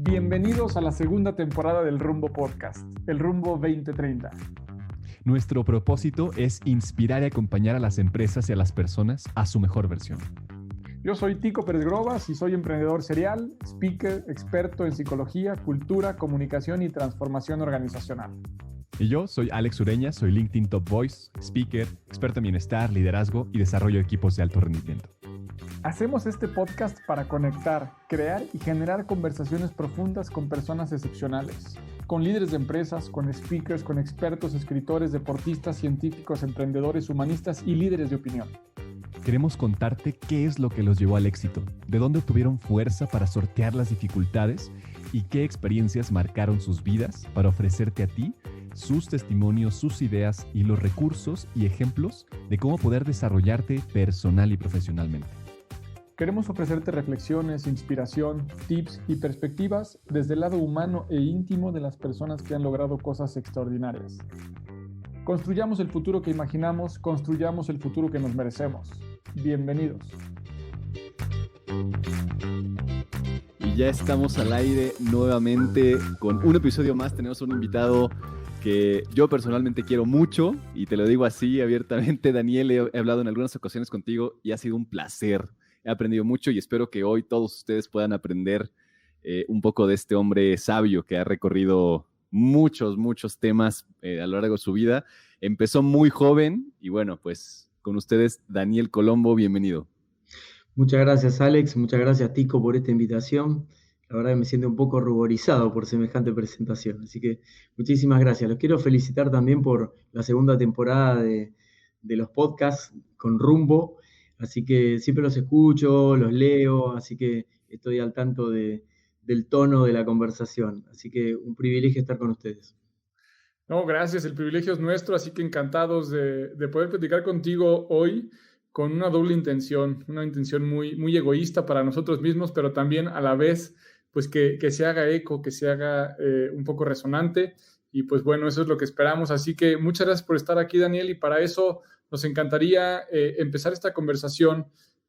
Bienvenidos a la segunda temporada del Rumbo Podcast, el Rumbo 2030. Nuestro propósito es inspirar y acompañar a las empresas y a las personas a su mejor versión. Yo soy Tico Pérez Grobas y soy emprendedor serial, speaker, experto en psicología, cultura, comunicación y transformación organizacional. Y yo soy Alex Ureña, soy LinkedIn Top Voice, speaker, experto en bienestar, liderazgo y desarrollo de equipos de alto rendimiento. Hacemos este podcast para conectar, crear y generar conversaciones profundas con personas excepcionales, con líderes de empresas, con speakers, con expertos, escritores, deportistas, científicos, emprendedores, humanistas y líderes de opinión. Queremos contarte qué es lo que los llevó al éxito, de dónde obtuvieron fuerza para sortear las dificultades y qué experiencias marcaron sus vidas para ofrecerte a ti sus testimonios, sus ideas y los recursos y ejemplos de cómo poder desarrollarte personal y profesionalmente. Queremos ofrecerte reflexiones, inspiración, tips y perspectivas desde el lado humano e íntimo de las personas que han logrado cosas extraordinarias. Construyamos el futuro que imaginamos, construyamos el futuro que nos merecemos. Bienvenidos. Y ya estamos al aire nuevamente con un episodio más. Tenemos un invitado que yo personalmente quiero mucho y te lo digo así abiertamente. Daniel, he hablado en algunas ocasiones contigo y ha sido un placer. He aprendido mucho y espero que hoy todos ustedes puedan aprender un poco de este hombre sabio que ha recorrido muchos temas a lo largo de su vida. Empezó muy joven y bueno, pues con ustedes Daniel Colombo, bienvenido. Muchas gracias, Alex. Muchas gracias, Tico, por esta invitación. La verdad que me siento un poco ruborizado por semejante presentación. Así que muchísimas gracias. Los quiero felicitar también por la segunda temporada de los podcasts con Rumbo. Así que siempre los escucho, los leo, así que estoy al tanto del tono de la conversación. Así que un privilegio estar con ustedes. No, gracias, el privilegio es nuestro, así que encantados de poder platicar contigo hoy con una doble intención, una intención muy egoísta para nosotros mismos, pero también a la vez pues que se haga eco, que se haga un poco resonante y pues bueno, eso es lo que esperamos. Así que muchas gracias por estar aquí, Daniel, y para eso nos encantaría empezar esta conversación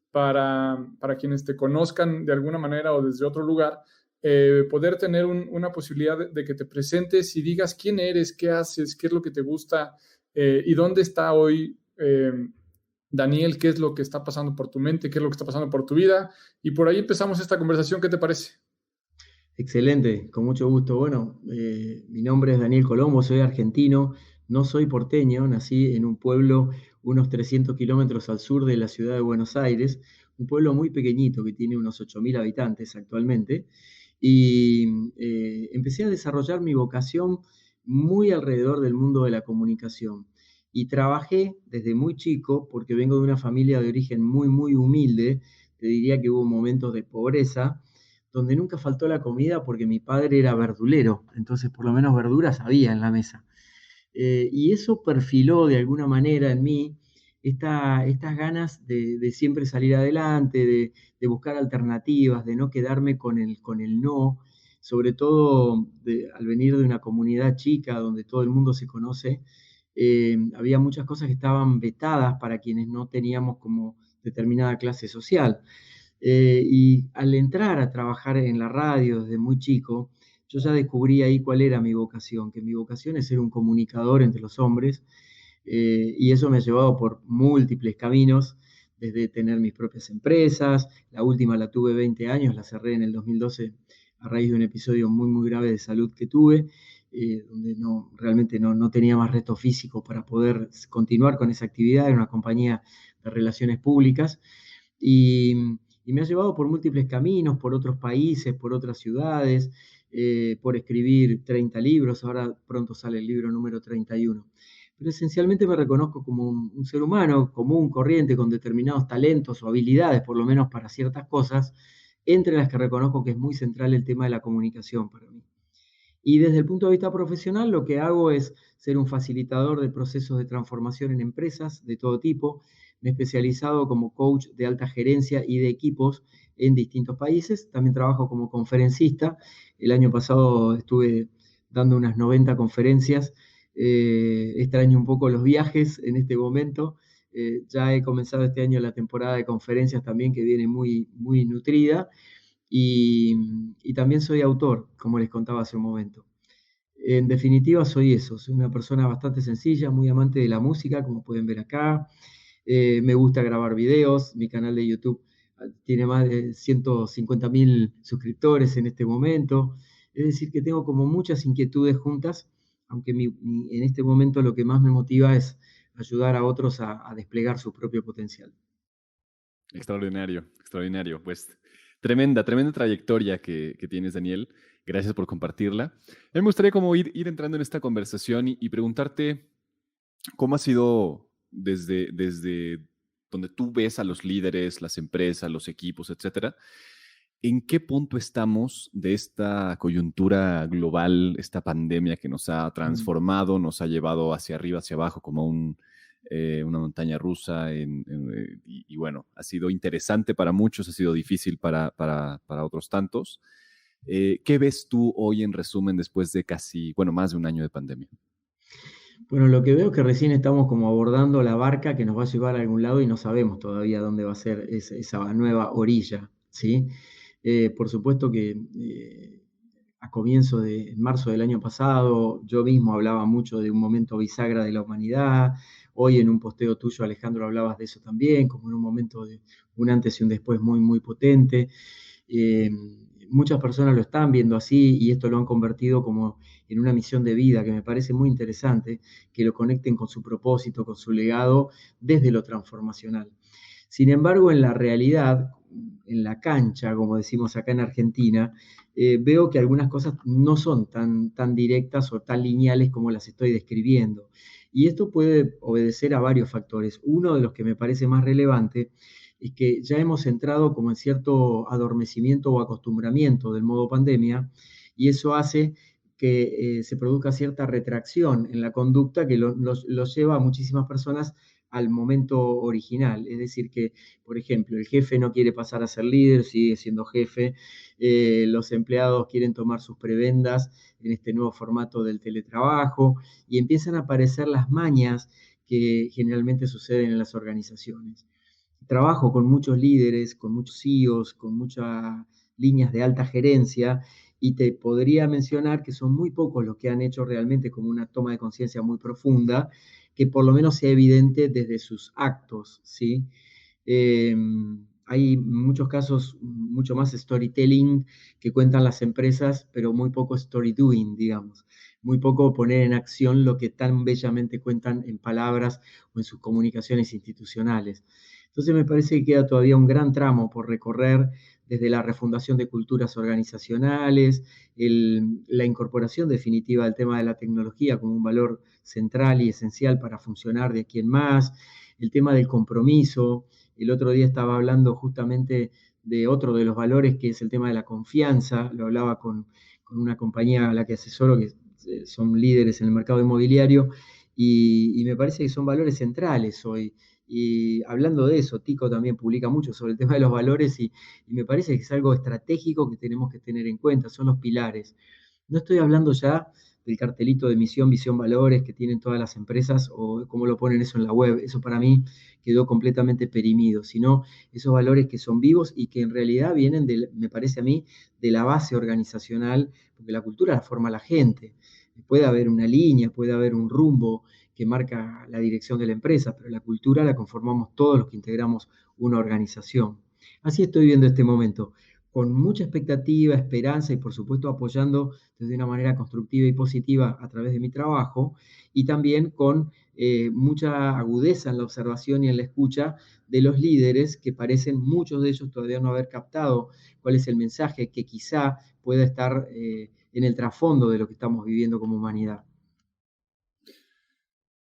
para quienes te conozcan de alguna manera o desde otro lugar, poder tener una posibilidad de que te presentes y digas quién eres, qué haces, qué es lo que te gusta y dónde está hoy Daniel, qué es lo que está pasando por tu mente, qué es lo que está pasando por tu vida. Y por ahí empezamos esta conversación. ¿Qué te parece? Excelente, con mucho gusto. Bueno, mi nombre es Daniel Colombo, soy argentino, no soy porteño, nací en un pueblo unos 300 kilómetros al sur de la ciudad de Buenos Aires, un pueblo muy pequeñito que tiene unos 8.000 habitantes actualmente, y empecé a desarrollar mi vocación muy alrededor del mundo de la comunicación. Y trabajé desde muy chico, porque vengo de una familia de origen muy humilde, te diría que hubo momentos de pobreza, donde nunca faltó la comida porque mi padre era verdulero, entonces por lo menos verduras había en la mesa. Y eso perfiló de alguna manera en mí estas ganas de siempre salir adelante, de buscar alternativas, de no quedarme con el no, sobre todo al venir de una comunidad chica donde todo el mundo se conoce. Había muchas cosas que estaban vetadas para quienes no teníamos como determinada clase social. Y al entrar a trabajar en la radio desde muy chico, yo ya descubrí ahí cuál era mi vocación, que mi vocación es ser un comunicador entre los hombres, y eso me ha llevado por múltiples caminos, desde tener mis propias empresas. La última la tuve 20 años, la cerré en el 2012 a raíz de un episodio muy grave de salud que tuve, donde realmente no tenía más resto físico para poder continuar con esa actividad. Era una compañía de relaciones públicas y me ha llevado por múltiples caminos, por otros países, por otras ciudades, por escribir 30 libros, ahora pronto sale el libro número 31. Pero esencialmente me reconozco como un ser humano común, corriente, con determinados talentos o habilidades, por lo menos para ciertas cosas, entre las que reconozco que es muy central el tema de la comunicación para mí. Y desde el punto de vista profesional, lo que hago es ser un facilitador de procesos de transformación en empresas de todo tipo. Me he especializado como coach de alta gerencia y de equipos en distintos países. También trabajo como conferencista. El año pasado estuve dando unas 90 conferencias. Extraño un poco los viajes en este momento. Ya he comenzado este año la temporada de conferencias también, que viene muy nutrida. y también soy autor, como les contaba hace un momento. En definitiva, soy eso, soy una persona bastante sencilla, muy amante de la música, como pueden ver acá. Me gusta grabar videos, mi canal de YouTube tiene más de 150.000 suscriptores en este momento. Es decir, que tengo como muchas inquietudes juntas, aunque en este momento lo que más me motiva es ayudar a otros a desplegar su propio potencial. Extraordinario, extraordinario. Pues tremenda trayectoria que tienes, Daniel. Gracias por compartirla. A mí me gustaría como ir entrando en esta conversación y preguntarte cómo ha sido desde donde tú ves a los líderes, las empresas, los equipos, etcétera. ¿En qué punto estamos de esta coyuntura global, esta pandemia que nos ha transformado, nos ha llevado hacia arriba, hacia abajo, como una montaña rusa? Y bueno, ha sido interesante para muchos, ha sido difícil para otros tantos. ¿Qué ves tú hoy en resumen después de más de un año de pandemia? Bueno, lo que veo es que recién estamos como abordando la barca que nos va a llevar a algún lado y no sabemos todavía dónde va a ser esa nueva orilla, ¿sí? Por supuesto que a comienzo de marzo del año pasado, yo mismo hablaba mucho de un momento bisagra de la humanidad. Hoy en un posteo tuyo, Alejandro, hablabas de eso también, como en un momento de un antes y un después muy, muy potente. Muchas personas lo están viendo así y esto lo han convertido como en una misión de vida que me parece muy interesante, que lo conecten con su propósito, con su legado desde lo transformacional. Sin embargo, en la realidad, en la cancha, como decimos acá en Argentina, veo que algunas cosas no son tan directas o tan lineales como las estoy describiendo. Y esto puede obedecer a varios factores. Uno de los que me parece más relevante es que ya hemos entrado como en cierto adormecimiento o acostumbramiento del modo pandemia, y eso hace que se produzca cierta retracción en la conducta que los lleva a muchísimas personas al momento original. Es decir, que, por ejemplo, el jefe no quiere pasar a ser líder, sigue siendo jefe, los empleados quieren tomar sus prebendas en este nuevo formato del teletrabajo, y empiezan a aparecer las mañas que generalmente suceden en las organizaciones. Trabajo con muchos líderes, con muchos CEOs, con muchas líneas de alta gerencia, y te podría mencionar que son muy pocos los que han hecho realmente como una toma de conciencia muy profunda, que por lo menos sea evidente desde sus actos, ¿sí? Hay muchos casos, mucho más storytelling que cuentan las empresas, pero muy poco story doing, digamos. Muy poco poner en acción lo que tan bellamente cuentan en palabras o en sus comunicaciones institucionales. Entonces me parece que queda todavía un gran tramo por recorrer, desde la refundación de culturas organizacionales, la incorporación definitiva del tema de la tecnología como un valor central y esencial para funcionar de aquí en más, el tema del compromiso. El otro día estaba hablando justamente de otro de los valores, que es el tema de la confianza. Lo hablaba con una compañía a la que asesoro, que son líderes en el mercado inmobiliario, y me parece que son valores centrales hoy. Y hablando de eso, Tico también publica mucho sobre el tema de los valores, y me parece que es algo estratégico que tenemos que tener en cuenta, son los pilares. No estoy hablando ya del cartelito de misión, visión, valores que tienen todas las empresas, o cómo lo ponen eso en la web. Eso para mí quedó completamente perimido, sino esos valores que son vivos y que en realidad vienen, me parece a mí, de la base organizacional, porque la cultura la forma la gente. Puede haber una línea, puede haber un rumbo que marca la dirección de la empresa, pero la cultura la conformamos todos los que integramos una organización. Así estoy viendo este momento, con mucha expectativa, esperanza y por supuesto apoyando desde una manera constructiva y positiva a través de mi trabajo, y también con mucha agudeza en la observación y en la escucha de los líderes, que parecen muchos de ellos todavía no haber captado cuál es el mensaje que quizá pueda estar en el trasfondo de lo que estamos viviendo como humanidad.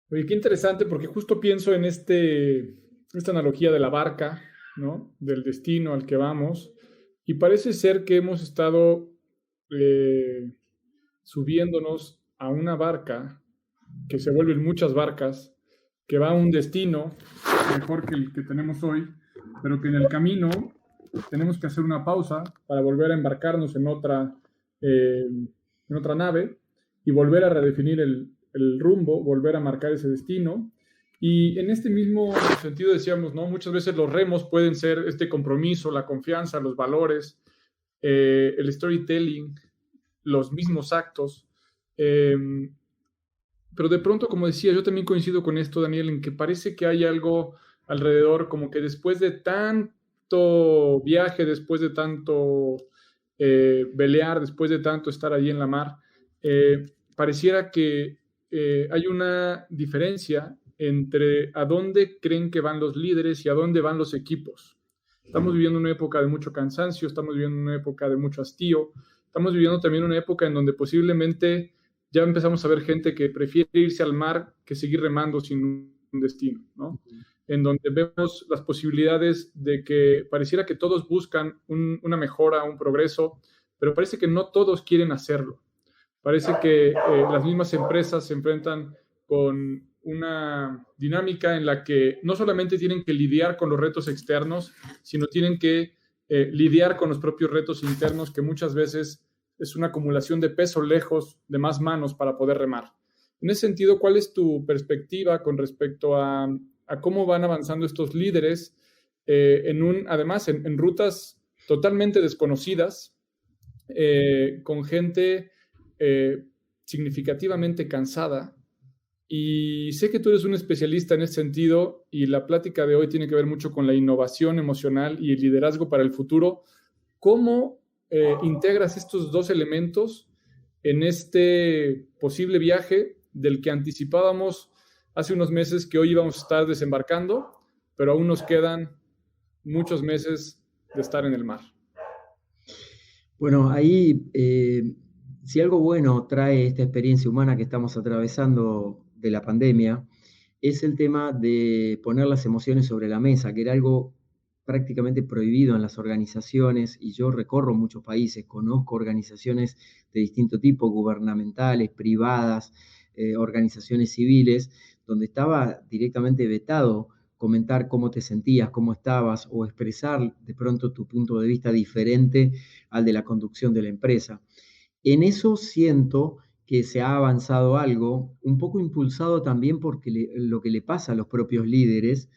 Oye, qué interesante, porque justo pienso en esta analogía de la barca, ¿no? Del destino al que vamos, y parece ser que hemos estado subiéndonos a una barca que se vuelven muchas barcas, que va a un destino mejor que el que tenemos hoy, pero que en el camino tenemos que hacer una pausa para volver a embarcarnos en otra nave y volver a redefinir el rumbo, volver a marcar ese destino. Y en este mismo sentido decíamos, ¿no? Muchas veces los remos pueden ser este compromiso, la confianza, los valores, el storytelling, los mismos actos. Pero de pronto, como decía, yo también coincido con esto, Daniel, en que parece que hay algo alrededor, como que después de tanto viaje, después de tanto velear, después de tanto estar allí en la mar, pareciera que hay una diferencia entre a dónde creen que van los líderes y a dónde van los equipos. Estamos viviendo una época de mucho cansancio, estamos viviendo una época de mucho hastío, estamos viviendo también una época en donde posiblemente ya empezamos a ver gente que prefiere irse al mar que seguir remando sin un destino, ¿no? En donde vemos las posibilidades de que pareciera que todos buscan una mejora, un progreso, pero parece que no todos quieren hacerlo. Parece que las mismas empresas se enfrentan con una dinámica en la que no solamente tienen que lidiar con los retos externos, sino tienen que lidiar con los propios retos internos, que muchas veces es una acumulación de peso lejos de más manos para poder remar. En ese sentido, ¿cuál es tu perspectiva con respecto a cómo van avanzando estos líderes además en rutas totalmente desconocidas, con gente significativamente cansada? Y sé que tú eres un especialista en ese sentido y la plática de hoy tiene que ver mucho con la innovación emocional y el liderazgo para el futuro. ¿Cómo integras estos dos elementos en este posible viaje del que anticipábamos hace unos meses que hoy íbamos a estar desembarcando, pero aún nos quedan muchos meses de estar en el mar? Bueno, ahí, si algo bueno trae esta experiencia humana que estamos atravesando de la pandemia, es el tema de poner las emociones sobre la mesa, que era algo prácticamente prohibido en las organizaciones, y yo recorro muchos países, conozco organizaciones de distinto tipo, gubernamentales, privadas, organizaciones civiles, donde estaba directamente vetado comentar cómo te sentías, cómo estabas, o expresar de pronto tu punto de vista diferente al de la conducción de la empresa. En eso siento que se ha avanzado algo, un poco impulsado también por lo que le pasa a los propios líderes,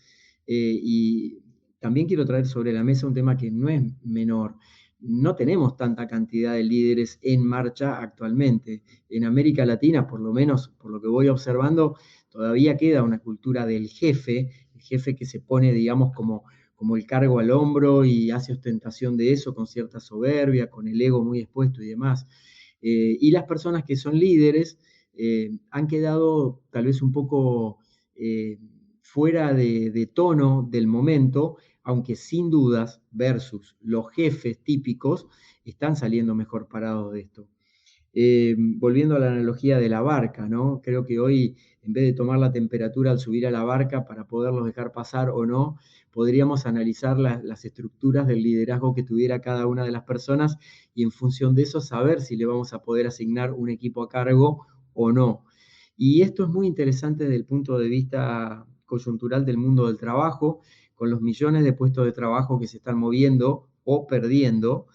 y también quiero traer sobre la mesa un tema que no es menor. No tenemos tanta cantidad de líderes en marcha actualmente. En América Latina, por lo menos por lo que voy observando, todavía queda una cultura del jefe, el jefe que se pone, digamos, como el cargo al hombro y hace ostentación de eso con cierta soberbia, con el ego muy expuesto y demás. Y las personas que son líderes han quedado tal vez un poco fuera de tono del momento, aunque sin dudas, versus los jefes típicos, están saliendo mejor parados de esto. Volviendo a la analogía de la barca, ¿no? Creo que hoy, en vez de tomar la temperatura al subir a la barca para poderlos dejar pasar o no, podríamos analizar las estructuras del liderazgo que tuviera cada una de las personas y en función de eso saber si le vamos a poder asignar un equipo a cargo o no. Y esto es muy interesante desde el punto de vista coyuntural del mundo del trabajo, con los millones de puestos de trabajo que se están moviendo o perdiendo,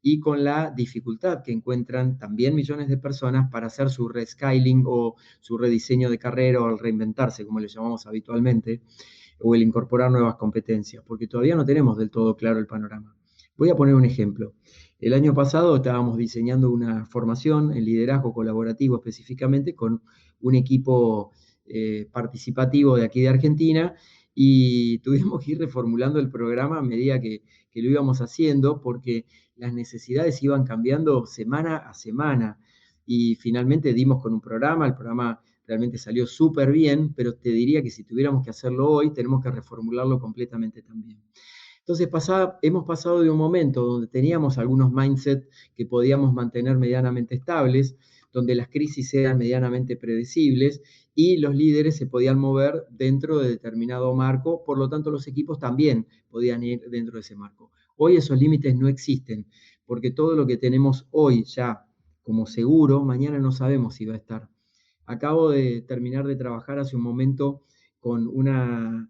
y con la dificultad que encuentran también millones de personas para hacer su reskilling o su rediseño de carrera o el reinventarse, como le llamamos habitualmente, o el incorporar nuevas competencias, porque todavía no tenemos del todo claro el panorama. Voy a poner un ejemplo. El año pasado estábamos diseñando una formación en liderazgo colaborativo específicamente con un equipo participativo de aquí de Argentina, y tuvimos que ir reformulando el programa a medida que lo íbamos haciendo, porque las necesidades iban cambiando semana a semana, y finalmente dimos con un programa. El programa realmente salió súper bien, pero te diría que si tuviéramos que hacerlo hoy, tenemos que reformularlo completamente también. Entonces hemos pasado de un momento donde teníamos algunos mindset que podíamos mantener medianamente estables, donde las crisis eran medianamente predecibles y los líderes se podían mover dentro de determinado marco, por lo tanto los equipos también podían ir dentro de ese marco. Hoy esos límites no existen, porque todo lo que tenemos hoy ya como seguro, mañana no sabemos si va a estar. Acabo de terminar de trabajar hace un momento con una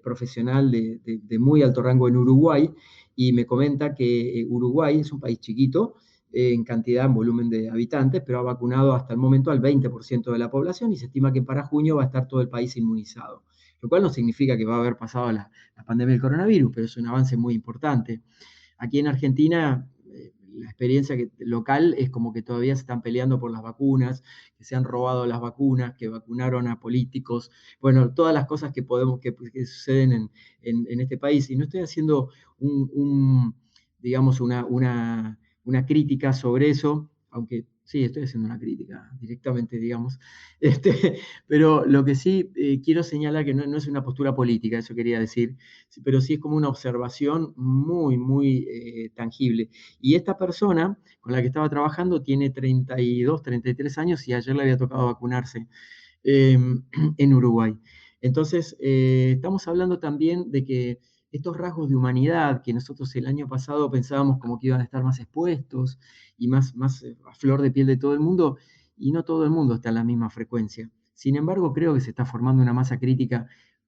profesional de muy alto rango en Uruguay, y me comenta que Uruguay es un país chiquito en cantidad, en volumen de habitantes, pero ha vacunado hasta el momento al 20% de la población y se estima que para junio va a estar todo el país inmunizado, lo cual no significa que va a haber pasado la pandemia del coronavirus, pero es un avance muy importante. Aquí en Argentina, experiencia local es como que todavía se están peleando por las vacunas, que se han robado las vacunas, que vacunaron a políticos, bueno, todas las cosas que suceden en este país. Y no estoy haciendo digamos, una crítica sobre eso, aunque sí, estoy haciendo una crítica directamente, digamos. Pero lo que sí quiero señalar que no es una postura política, eso quería decir, pero sí es como una observación muy, muy tangible. Y esta persona con la que estaba trabajando tiene 32, 33 años y ayer le había tocado vacunarse en Uruguay. Entonces, estamos hablando también de que estos rasgos de humanidad que nosotros el año pasado pensábamos como que iban a estar más expuestos y más a flor de piel de todo el mundo, y no todo el mundo está en la misma frecuencia. Sin embargo, creo que se está formando una masa crítica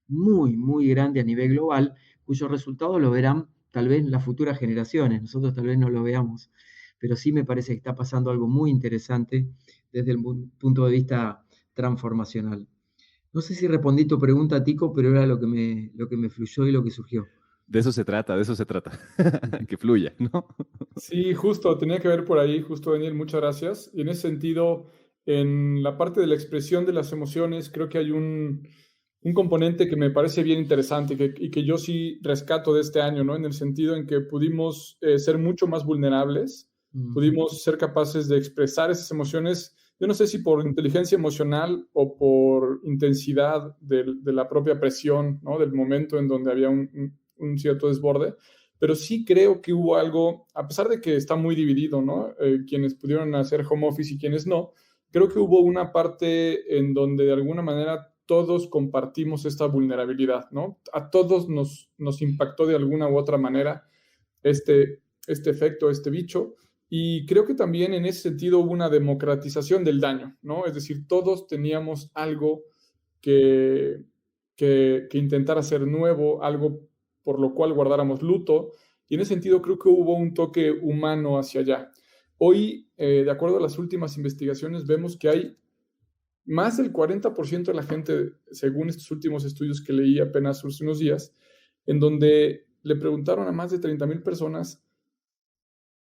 muy, muy grande a nivel global, cuyos resultados lo verán tal vez las futuras generaciones, nosotros tal vez no lo veamos, pero sí me parece que está pasando algo muy interesante desde el punto de vista transformacional. No sé si respondí tu pregunta, Tico, pero era lo que me fluyó y lo que surgió. De eso se trata, que fluya, ¿no? Sí, justo, tenía que ver por ahí, justo Daniel, muchas gracias. Y en ese sentido, en la parte de la expresión de las emociones, creo que hay un componente que me parece bien interesante y que yo sí rescato de este año, ¿no? En el sentido en que pudimos ser mucho más vulnerables, pudimos ser capaces de expresar esas emociones, yo no sé si por inteligencia emocional o por intensidad de la propia presión, ¿no? Del momento en donde había un cierto desborde, pero sí creo que hubo algo, a pesar de que está muy dividido, ¿no? Quienes pudieron hacer home office y quienes no, creo que hubo una parte en donde de alguna manera todos compartimos esta vulnerabilidad, ¿no? A todos nos impactó de alguna u otra manera este efecto, este bicho, y creo que también en ese sentido hubo una democratización del daño, ¿no? Es decir, todos teníamos algo que intentar hacer nuevo, algo por lo cual guardáramos luto, y en ese sentido creo que hubo un toque humano hacia allá. Hoy, de acuerdo a las últimas investigaciones, vemos que hay más del 40% de la gente, según estos últimos estudios que leí apenas hace unos días, en donde le preguntaron a más de 30,000 personas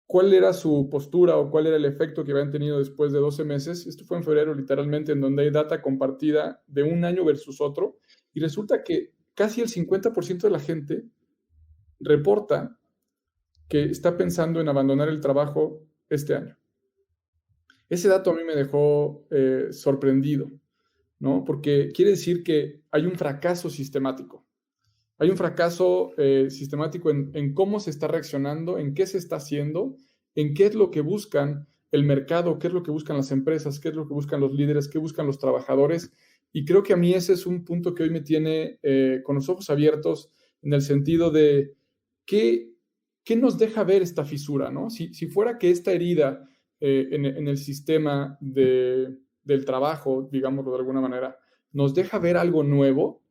cuál era su postura o cuál era el efecto que habían tenido después de 12 meses. Esto fue en febrero, literalmente, en donde hay data compartida de un año versus otro, y resulta que casi el 50% de la gente reporta que está pensando en abandonar el trabajo este año. Ese dato a mí me dejó sorprendido, ¿no? Porque quiere decir que hay un fracaso sistemático. Hay un fracaso sistemático en cómo se está reaccionando, en qué se está haciendo, en qué es lo que buscan el mercado, qué es lo que buscan las empresas, qué es lo que buscan los líderes, qué buscan los trabajadores. Y creo que a mí ese es un punto que hoy me tiene con los ojos abiertos en el sentido de qué nos deja ver esta fisura, ¿no? Si fuera que esta herida en el sistema del trabajo, digámoslo de alguna manera, nos deja ver algo nuevo,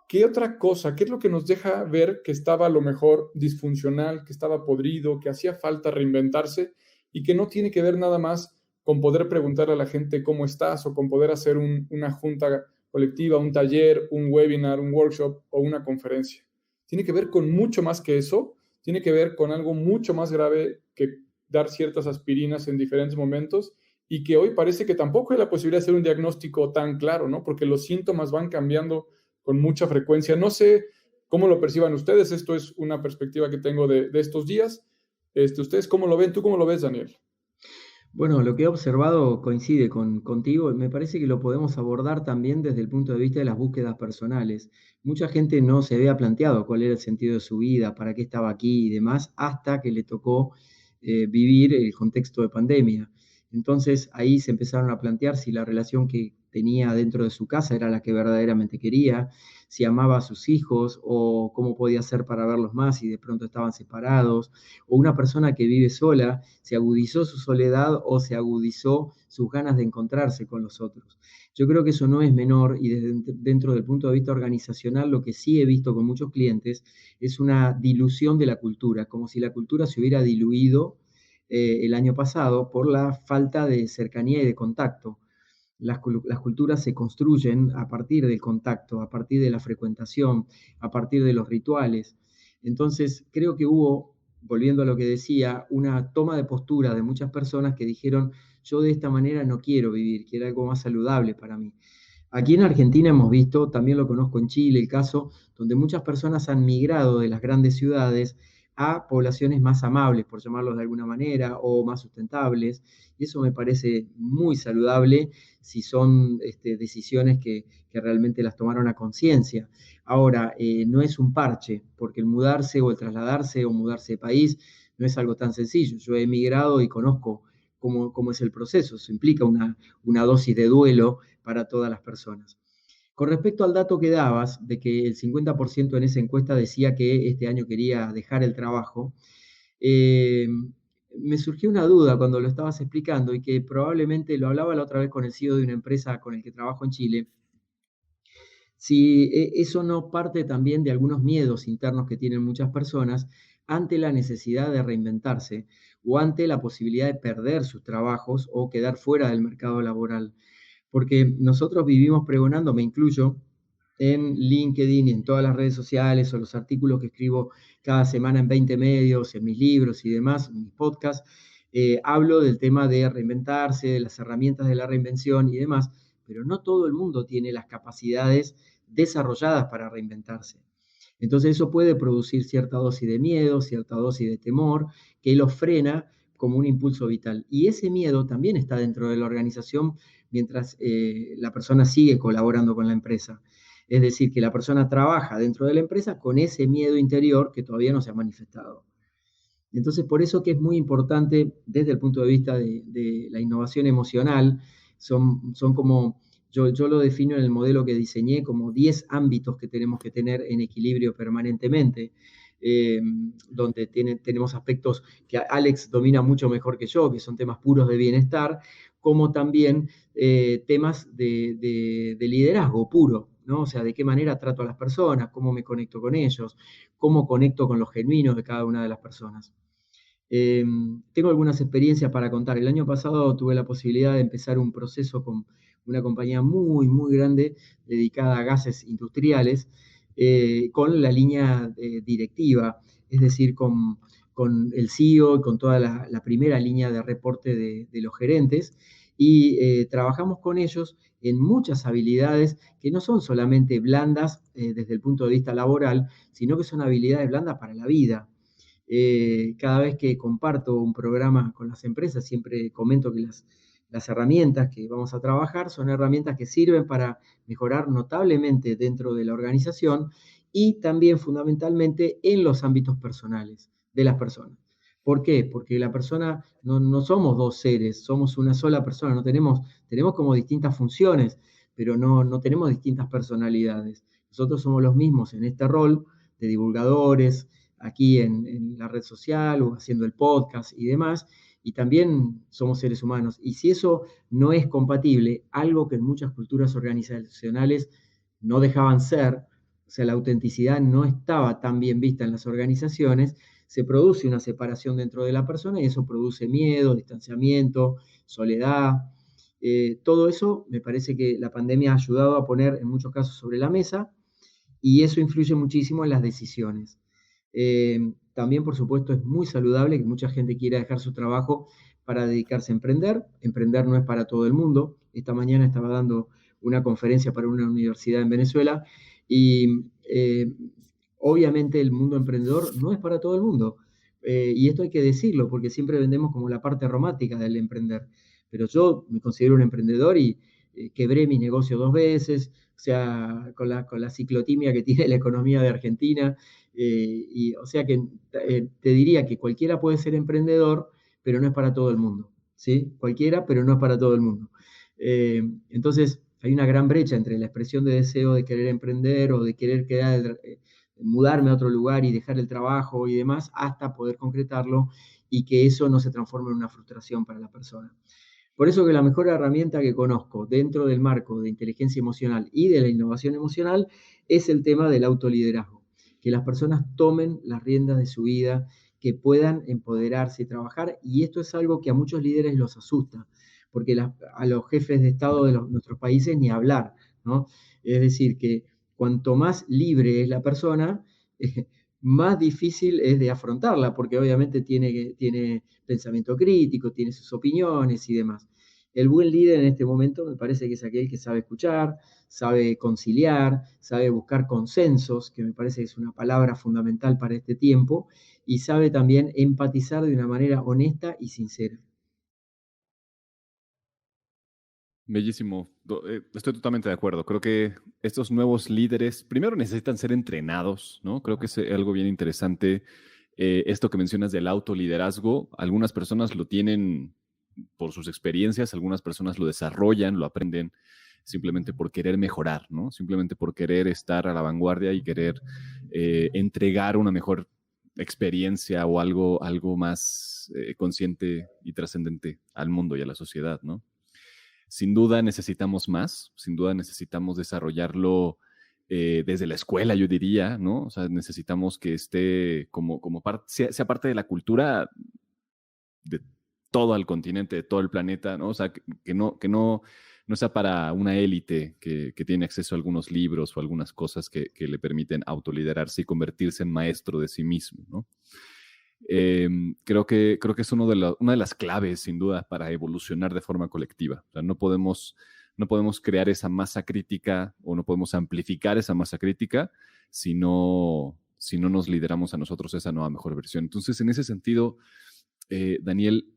¿qué otra cosa? ¿Qué es lo que nos deja ver que estaba a lo mejor disfuncional, que estaba podrido, que hacía falta reinventarse y que no tiene que ver nada más con poder preguntarle a la gente cómo estás o con poder hacer una junta colectiva, un taller, un webinar, un workshop o una conferencia? Tiene que ver con mucho más que eso, tiene que ver con algo mucho más grave que dar ciertas aspirinas en diferentes momentos y que hoy parece que tampoco hay la posibilidad de hacer un diagnóstico tan claro, ¿no? Porque los síntomas van cambiando con mucha frecuencia. No sé cómo lo perciban ustedes, esto es una perspectiva que tengo de estos días. ¿Ustedes cómo lo ven? ¿Tú cómo lo ves, Daniel? Bueno, lo que he observado coincide contigo. Me parece que lo podemos abordar también desde el punto de vista de las búsquedas personales. Mucha gente no se había planteado cuál era el sentido de su vida, para qué estaba aquí y demás, hasta que le tocó vivir el contexto de pandemia. Entonces ahí se empezaron a plantear si la relación que tenía dentro de su casa era la que verdaderamente quería, si amaba a sus hijos o cómo podía hacer para verlos más y de pronto estaban separados, o una persona que vive sola, se agudizó su soledad o se agudizó sus ganas de encontrarse con los otros. Yo creo que eso no es menor y dentro del punto de vista organizacional lo que sí he visto con muchos clientes es una dilución de la cultura, como si la cultura se hubiera diluido el año pasado por la falta de cercanía y de contacto. Las culturas se construyen a partir del contacto, a partir de la frecuentación, a partir de los rituales. Entonces, creo que hubo volviendo a lo que decía, una toma de postura de muchas personas que dijeron, yo de esta manera no quiero vivir, quiero algo más saludable para mí. Aquí en Argentina hemos visto, también lo conozco en Chile, el caso donde muchas personas han migrado de las grandes ciudades a poblaciones más amables, por llamarlos de alguna manera, o más sustentables. Y eso me parece muy saludable si son decisiones que realmente las tomaron a conciencia. Ahora, no es un parche, porque el mudarse o el trasladarse o mudarse de país no es algo tan sencillo. Yo he emigrado y conozco cómo es el proceso. Eso implica una dosis de duelo para todas las personas. Con respecto al dato que dabas, de que el 50% en esa encuesta decía que este año quería dejar el trabajo, me surgió una duda cuando lo estabas explicando y que probablemente lo hablaba la otra vez con el CEO de una empresa con el que trabajo en Chile, si eso no parte también de algunos miedos internos que tienen muchas personas ante la necesidad de reinventarse o ante la posibilidad de perder sus trabajos o quedar fuera del mercado laboral. Porque nosotros vivimos pregonando, me incluyo, en LinkedIn y en todas las redes sociales o los artículos que escribo cada semana en 20 medios, en mis libros y demás, en mis podcasts, hablo del tema de reinventarse, de las herramientas de la reinvención y demás, pero no todo el mundo tiene las capacidades desarrolladas para reinventarse. Entonces eso puede producir cierta dosis de miedo, cierta dosis de temor, que lo frena como un impulso vital. Y ese miedo también está dentro de la organización mientras la persona sigue colaborando con la empresa. Es decir, que la persona trabaja dentro de la empresa con ese miedo interior que todavía no se ha manifestado. Entonces, por eso que es muy importante desde el punto de vista de la innovación emocional, son como, yo lo defino en el modelo que diseñé como 10 ámbitos que tenemos que tener en equilibrio permanentemente, donde tenemos aspectos que Alex domina mucho mejor que yo, que son temas puros de bienestar, como también temas de liderazgo puro, ¿no? O sea, de qué manera trato a las personas, cómo me conecto con ellos, cómo conecto con los genuinos de cada una de las personas. Tengo algunas experiencias para contar. El año pasado tuve la posibilidad de empezar un proceso con una compañía muy, muy grande dedicada a gases industriales, con la línea directiva, es decir, con el CEO y con toda la primera línea de reporte de los gerentes. Y trabajamos con ellos en muchas habilidades que no son solamente blandas desde el punto de vista laboral, sino que son habilidades blandas para la vida. Cada vez que comparto un programa con las empresas, siempre comento que las herramientas que vamos a trabajar son herramientas que sirven para mejorar notablemente dentro de la organización y también fundamentalmente en los ámbitos personales de las personas. ¿Por qué? Porque la persona no somos dos seres, somos una sola persona, tenemos como distintas funciones, pero no tenemos distintas personalidades. Nosotros somos los mismos en este rol de divulgadores, aquí en la red social o haciendo el podcast y demás, y también somos seres humanos. Y si eso no es compatible, algo que en muchas culturas organizacionales no dejaban ser, o sea, la autenticidad no estaba tan bien vista en las organizaciones, se produce una separación dentro de la persona y eso produce miedo, distanciamiento, soledad. Todo eso me parece que la pandemia ha ayudado a poner en muchos casos sobre la mesa y eso influye muchísimo en las decisiones. También, por supuesto, es muy saludable que mucha gente quiera dejar su trabajo para dedicarse a emprender. Emprender no es para todo el mundo. Esta mañana estaba dando una conferencia para una universidad en Venezuela y obviamente el mundo emprendedor no es para todo el mundo. Y esto hay que decirlo porque siempre vendemos como la parte romántica del emprender. Pero yo me considero un emprendedor y quebré mi negocio 2 veces, o sea, con la ciclotimia que tiene la economía de Argentina. O sea que te diría que cualquiera puede ser emprendedor, pero no es para todo el mundo, ¿sí? Cualquiera, pero no es para todo el mundo. Entonces, hay una gran brecha entre la expresión de deseo de querer emprender o de querer mudarme a otro lugar y dejar el trabajo y demás, hasta poder concretarlo y que eso no se transforme en una frustración para la persona. Por eso que la mejor herramienta que conozco dentro del marco de inteligencia emocional y de la innovación emocional es el tema del autoliderazgo. Que las personas tomen las riendas de su vida, que puedan empoderarse y trabajar, y esto es algo que a muchos líderes los asusta, porque a los jefes de Estado de nuestros países ni hablar, ¿no? Es decir, que cuanto más libre es la persona, más difícil es de afrontarla, porque obviamente tiene pensamiento crítico, tiene sus opiniones y demás. El buen líder en este momento me parece que es aquel que sabe escuchar, sabe conciliar, sabe buscar consensos, que me parece que es una palabra fundamental para este tiempo, y sabe también empatizar de una manera honesta y sincera. Bellísimo. Estoy totalmente de acuerdo. Creo que estos nuevos líderes primero necesitan ser entrenados, ¿no? Creo que es algo bien interesante. Esto que mencionas del autoliderazgo, algunas personas lo tienen por sus experiencias, algunas personas lo desarrollan, lo aprenden simplemente por querer mejorar, ¿no? Simplemente por querer estar a la vanguardia y querer entregar una mejor experiencia o algo más consciente y trascendente al mundo y a la sociedad, ¿no? Sin duda necesitamos más, sin duda necesitamos desarrollarlo desde la escuela, yo diría, ¿no? O sea, necesitamos que esté como sea parte de la cultura de todo el continente, de todo el planeta, ¿no? O sea, que no sea para una élite que tiene acceso a algunos libros o algunas cosas que le permiten autoliderarse y convertirse en maestro de sí mismo, ¿no? Creo que es una de las claves, sin duda, para evolucionar de forma colectiva. O sea, no podemos crear esa masa crítica o no podemos amplificar esa masa crítica si no nos lideramos a nosotros esa nueva mejor versión. Entonces, en ese sentido, Daniel,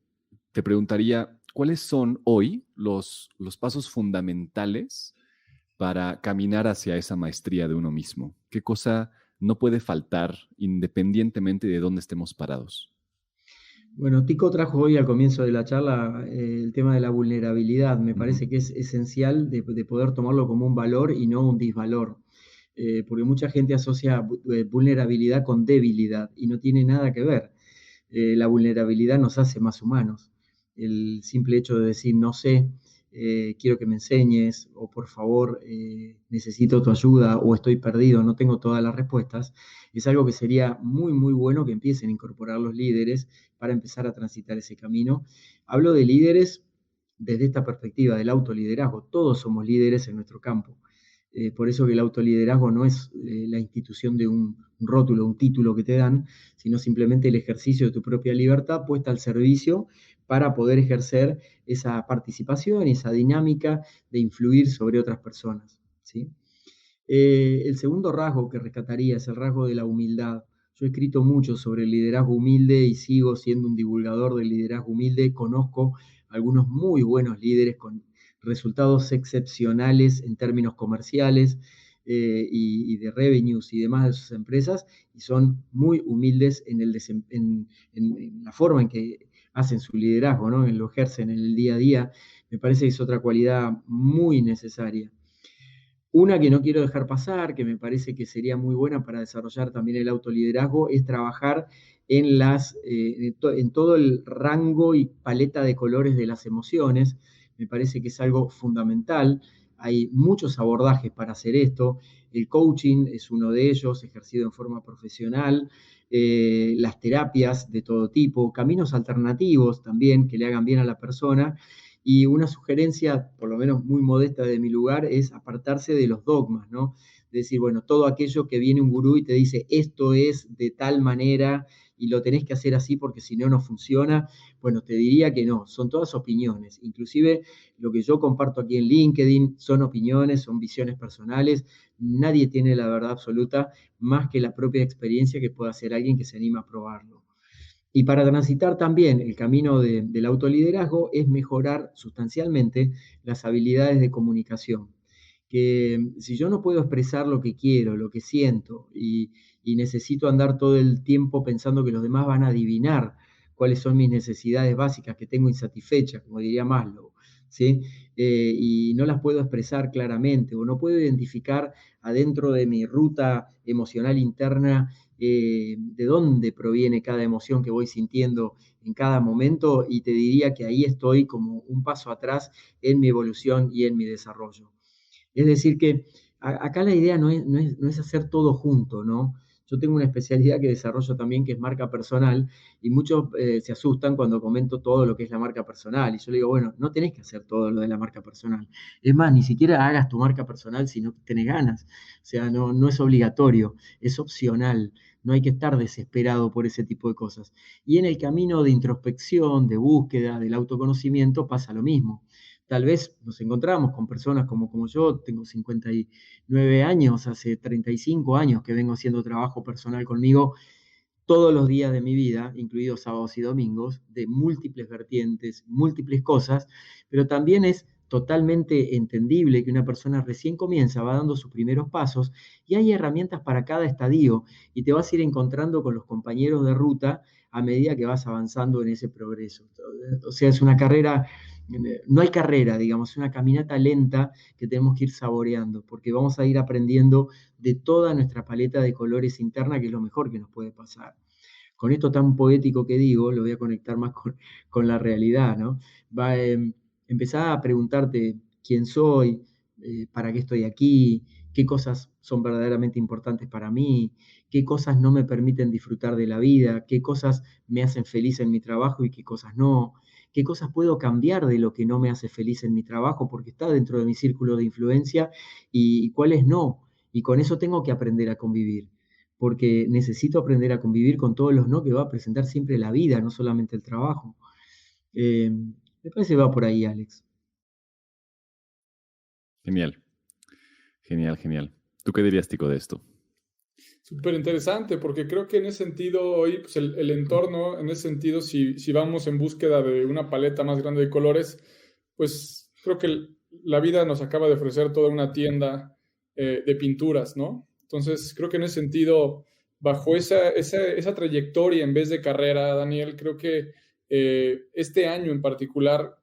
te preguntaría, ¿cuáles son hoy los pasos fundamentales para caminar hacia esa maestría de uno mismo? ¿Qué cosa no puede faltar independientemente de dónde estemos parados? Bueno, Tico trajo hoy al comienzo de la charla el tema de la vulnerabilidad. Me Ujú. parece que es esencial de poder tomarlo como un valor y no un disvalor. Porque mucha gente asocia vulnerabilidad con debilidad y no tiene nada que ver. La vulnerabilidad nos hace más humanos. El simple hecho de decir no sé, quiero que me enseñes, o por favor, necesito tu ayuda, o estoy perdido, no tengo todas las respuestas, es algo que sería muy, muy bueno que empiecen a incorporar los líderes para empezar a transitar ese camino. Hablo de líderes desde esta perspectiva del autoliderazgo. Todos somos líderes en nuestro campo. Por eso que el autoliderazgo no es la institución de un rótulo, un título que te dan, sino simplemente el ejercicio de tu propia libertad puesta al servicio para poder ejercer esa participación y esa dinámica de influir sobre otras personas, ¿sí? El segundo rasgo que rescataría es el rasgo de la humildad. Yo he escrito mucho sobre el liderazgo humilde y sigo siendo un divulgador del liderazgo humilde. Conozco algunos muy buenos líderes con resultados excepcionales en términos comerciales y de revenues y demás de sus empresas, y son muy humildes en la forma en que hacen su liderazgo, ¿no? En lo ejercen en el día a día. Me parece que es otra cualidad muy necesaria. Una que no quiero dejar pasar, que me parece que sería muy buena para desarrollar también el autoliderazgo, es trabajar en todo el rango y paleta de colores de las emociones. Me parece que es algo fundamental. Hay muchos abordajes para hacer esto. El coaching es uno de ellos, ejercido en forma profesional. Las terapias de todo tipo, caminos alternativos también que le hagan bien a la persona. Y una sugerencia, por lo menos muy modesta de mi lugar, es apartarse de los dogmas, ¿no? De decir, bueno, todo aquello que viene un gurú y te dice, esto es de tal manera y lo tenés que hacer así porque si no, no funciona. Bueno, te diría que no, son todas opiniones. Inclusive lo que yo comparto aquí en LinkedIn son opiniones, son visiones personales. Nadie tiene la verdad absoluta más que la propia experiencia que pueda hacer alguien que se anima a probarlo. Y para transitar también el camino del autoliderazgo es mejorar sustancialmente las habilidades de comunicación. Que si yo no puedo expresar lo que quiero, lo que siento, y necesito andar todo el tiempo pensando que los demás van a adivinar cuáles son mis necesidades básicas que tengo insatisfechas, como diría Maslow, ¿sí? Y no las puedo expresar claramente o no puedo identificar adentro de mi ruta emocional interna de dónde proviene cada emoción que voy sintiendo en cada momento, y te diría que ahí estoy como un paso atrás en mi evolución y en mi desarrollo. Es decir que acá la idea no es hacer todo junto, ¿no? Yo tengo una especialidad que desarrollo también, que es marca personal, y muchos se asustan cuando comento todo lo que es la marca personal. Y yo le digo, bueno, no tenés que hacer todo lo de la marca personal. Es más, ni siquiera hagas tu marca personal si no tenés ganas. O sea, no es obligatorio, es opcional. No hay que estar desesperado por ese tipo de cosas. Y en el camino de introspección, de búsqueda, del autoconocimiento, pasa lo mismo. Tal vez nos encontramos con personas como yo, tengo 59 años, hace 35 años que vengo haciendo trabajo personal conmigo todos los días de mi vida, incluidos sábados y domingos, de múltiples vertientes, múltiples cosas, pero también es totalmente entendible que una persona recién comienza, va dando sus primeros pasos y hay herramientas para cada estadio y te vas a ir encontrando con los compañeros de ruta a medida que vas avanzando en ese progreso. O sea, es una carrera, no hay carrera, digamos, es una caminata lenta que tenemos que ir saboreando, porque vamos a ir aprendiendo de toda nuestra paleta de colores interna, que es lo mejor que nos puede pasar. Con esto tan poético que digo, lo voy a conectar más con la realidad, ¿no? Empezar a preguntarte quién soy, para qué estoy aquí, qué cosas son verdaderamente importantes para mí, qué cosas no me permiten disfrutar de la vida, qué cosas me hacen feliz en mi trabajo y qué cosas no, qué cosas puedo cambiar de lo que no me hace feliz en mi trabajo porque está dentro de mi círculo de influencia y cuáles no. Y con eso tengo que aprender a convivir, porque necesito aprender a convivir con todos los no que va a presentar siempre la vida, no solamente el trabajo. Me parece que va por ahí, Alex. Genial, genial, genial. ¿Tú qué dirías, Tico, de esto? Súper interesante, porque creo que en ese sentido hoy, pues el entorno, en ese sentido, si vamos en búsqueda de una paleta más grande de colores, pues creo que la vida nos acaba de ofrecer toda una tienda de pinturas, ¿no? Entonces, creo que en ese sentido, bajo esa trayectoria en vez de carrera, Daniel, creo que este año en particular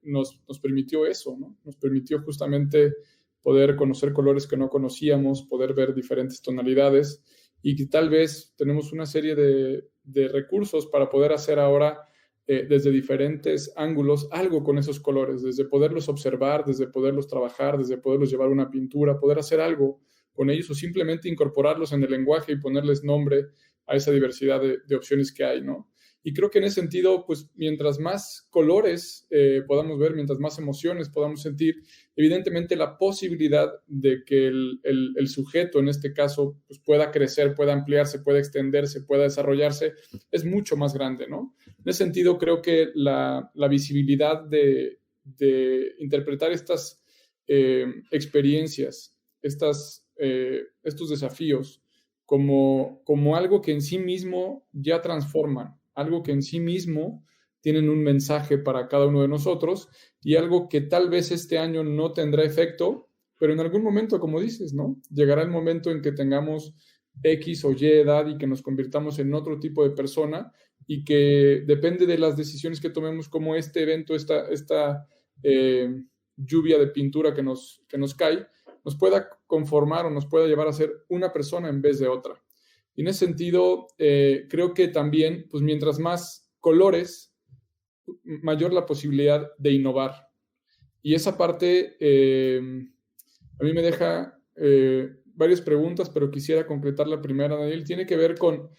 nos permitió eso, ¿no? Nos permitió justamente poder conocer colores que no conocíamos, poder ver diferentes tonalidades y que tal vez tenemos una serie de recursos para poder hacer ahora desde diferentes ángulos algo con esos colores, desde poderlos observar, desde poderlos trabajar, desde poderlos llevar a una pintura, poder hacer algo con ellos o simplemente incorporarlos en el lenguaje y ponerles nombre a esa diversidad de opciones que hay, ¿no? Y creo que en ese sentido, pues mientras más colores podamos ver, mientras más emociones podamos sentir, evidentemente la posibilidad de que el sujeto, en este caso, pues pueda crecer, pueda ampliarse, pueda extenderse, pueda desarrollarse, es mucho más grande, ¿no? En ese sentido, creo que la visibilidad de interpretar estas experiencias, estos desafíos, como algo que en sí mismo ya transforman, algo que en sí mismo tienen un mensaje para cada uno de nosotros y algo que tal vez este año no tendrá efecto, pero en algún momento, como dices, ¿no? Llegará el momento en que tengamos X o Y edad y que nos convirtamos en otro tipo de persona y que depende de las decisiones que tomemos como este evento, esta lluvia de pintura que nos cae, nos pueda conformar o nos pueda llevar a ser una persona en vez de otra. Y en ese sentido, creo que también, pues mientras más colores, mayor la posibilidad de innovar. Y esa parte a mí me deja varias preguntas, pero quisiera concretar la primera, Daniel. Tiene que ver con,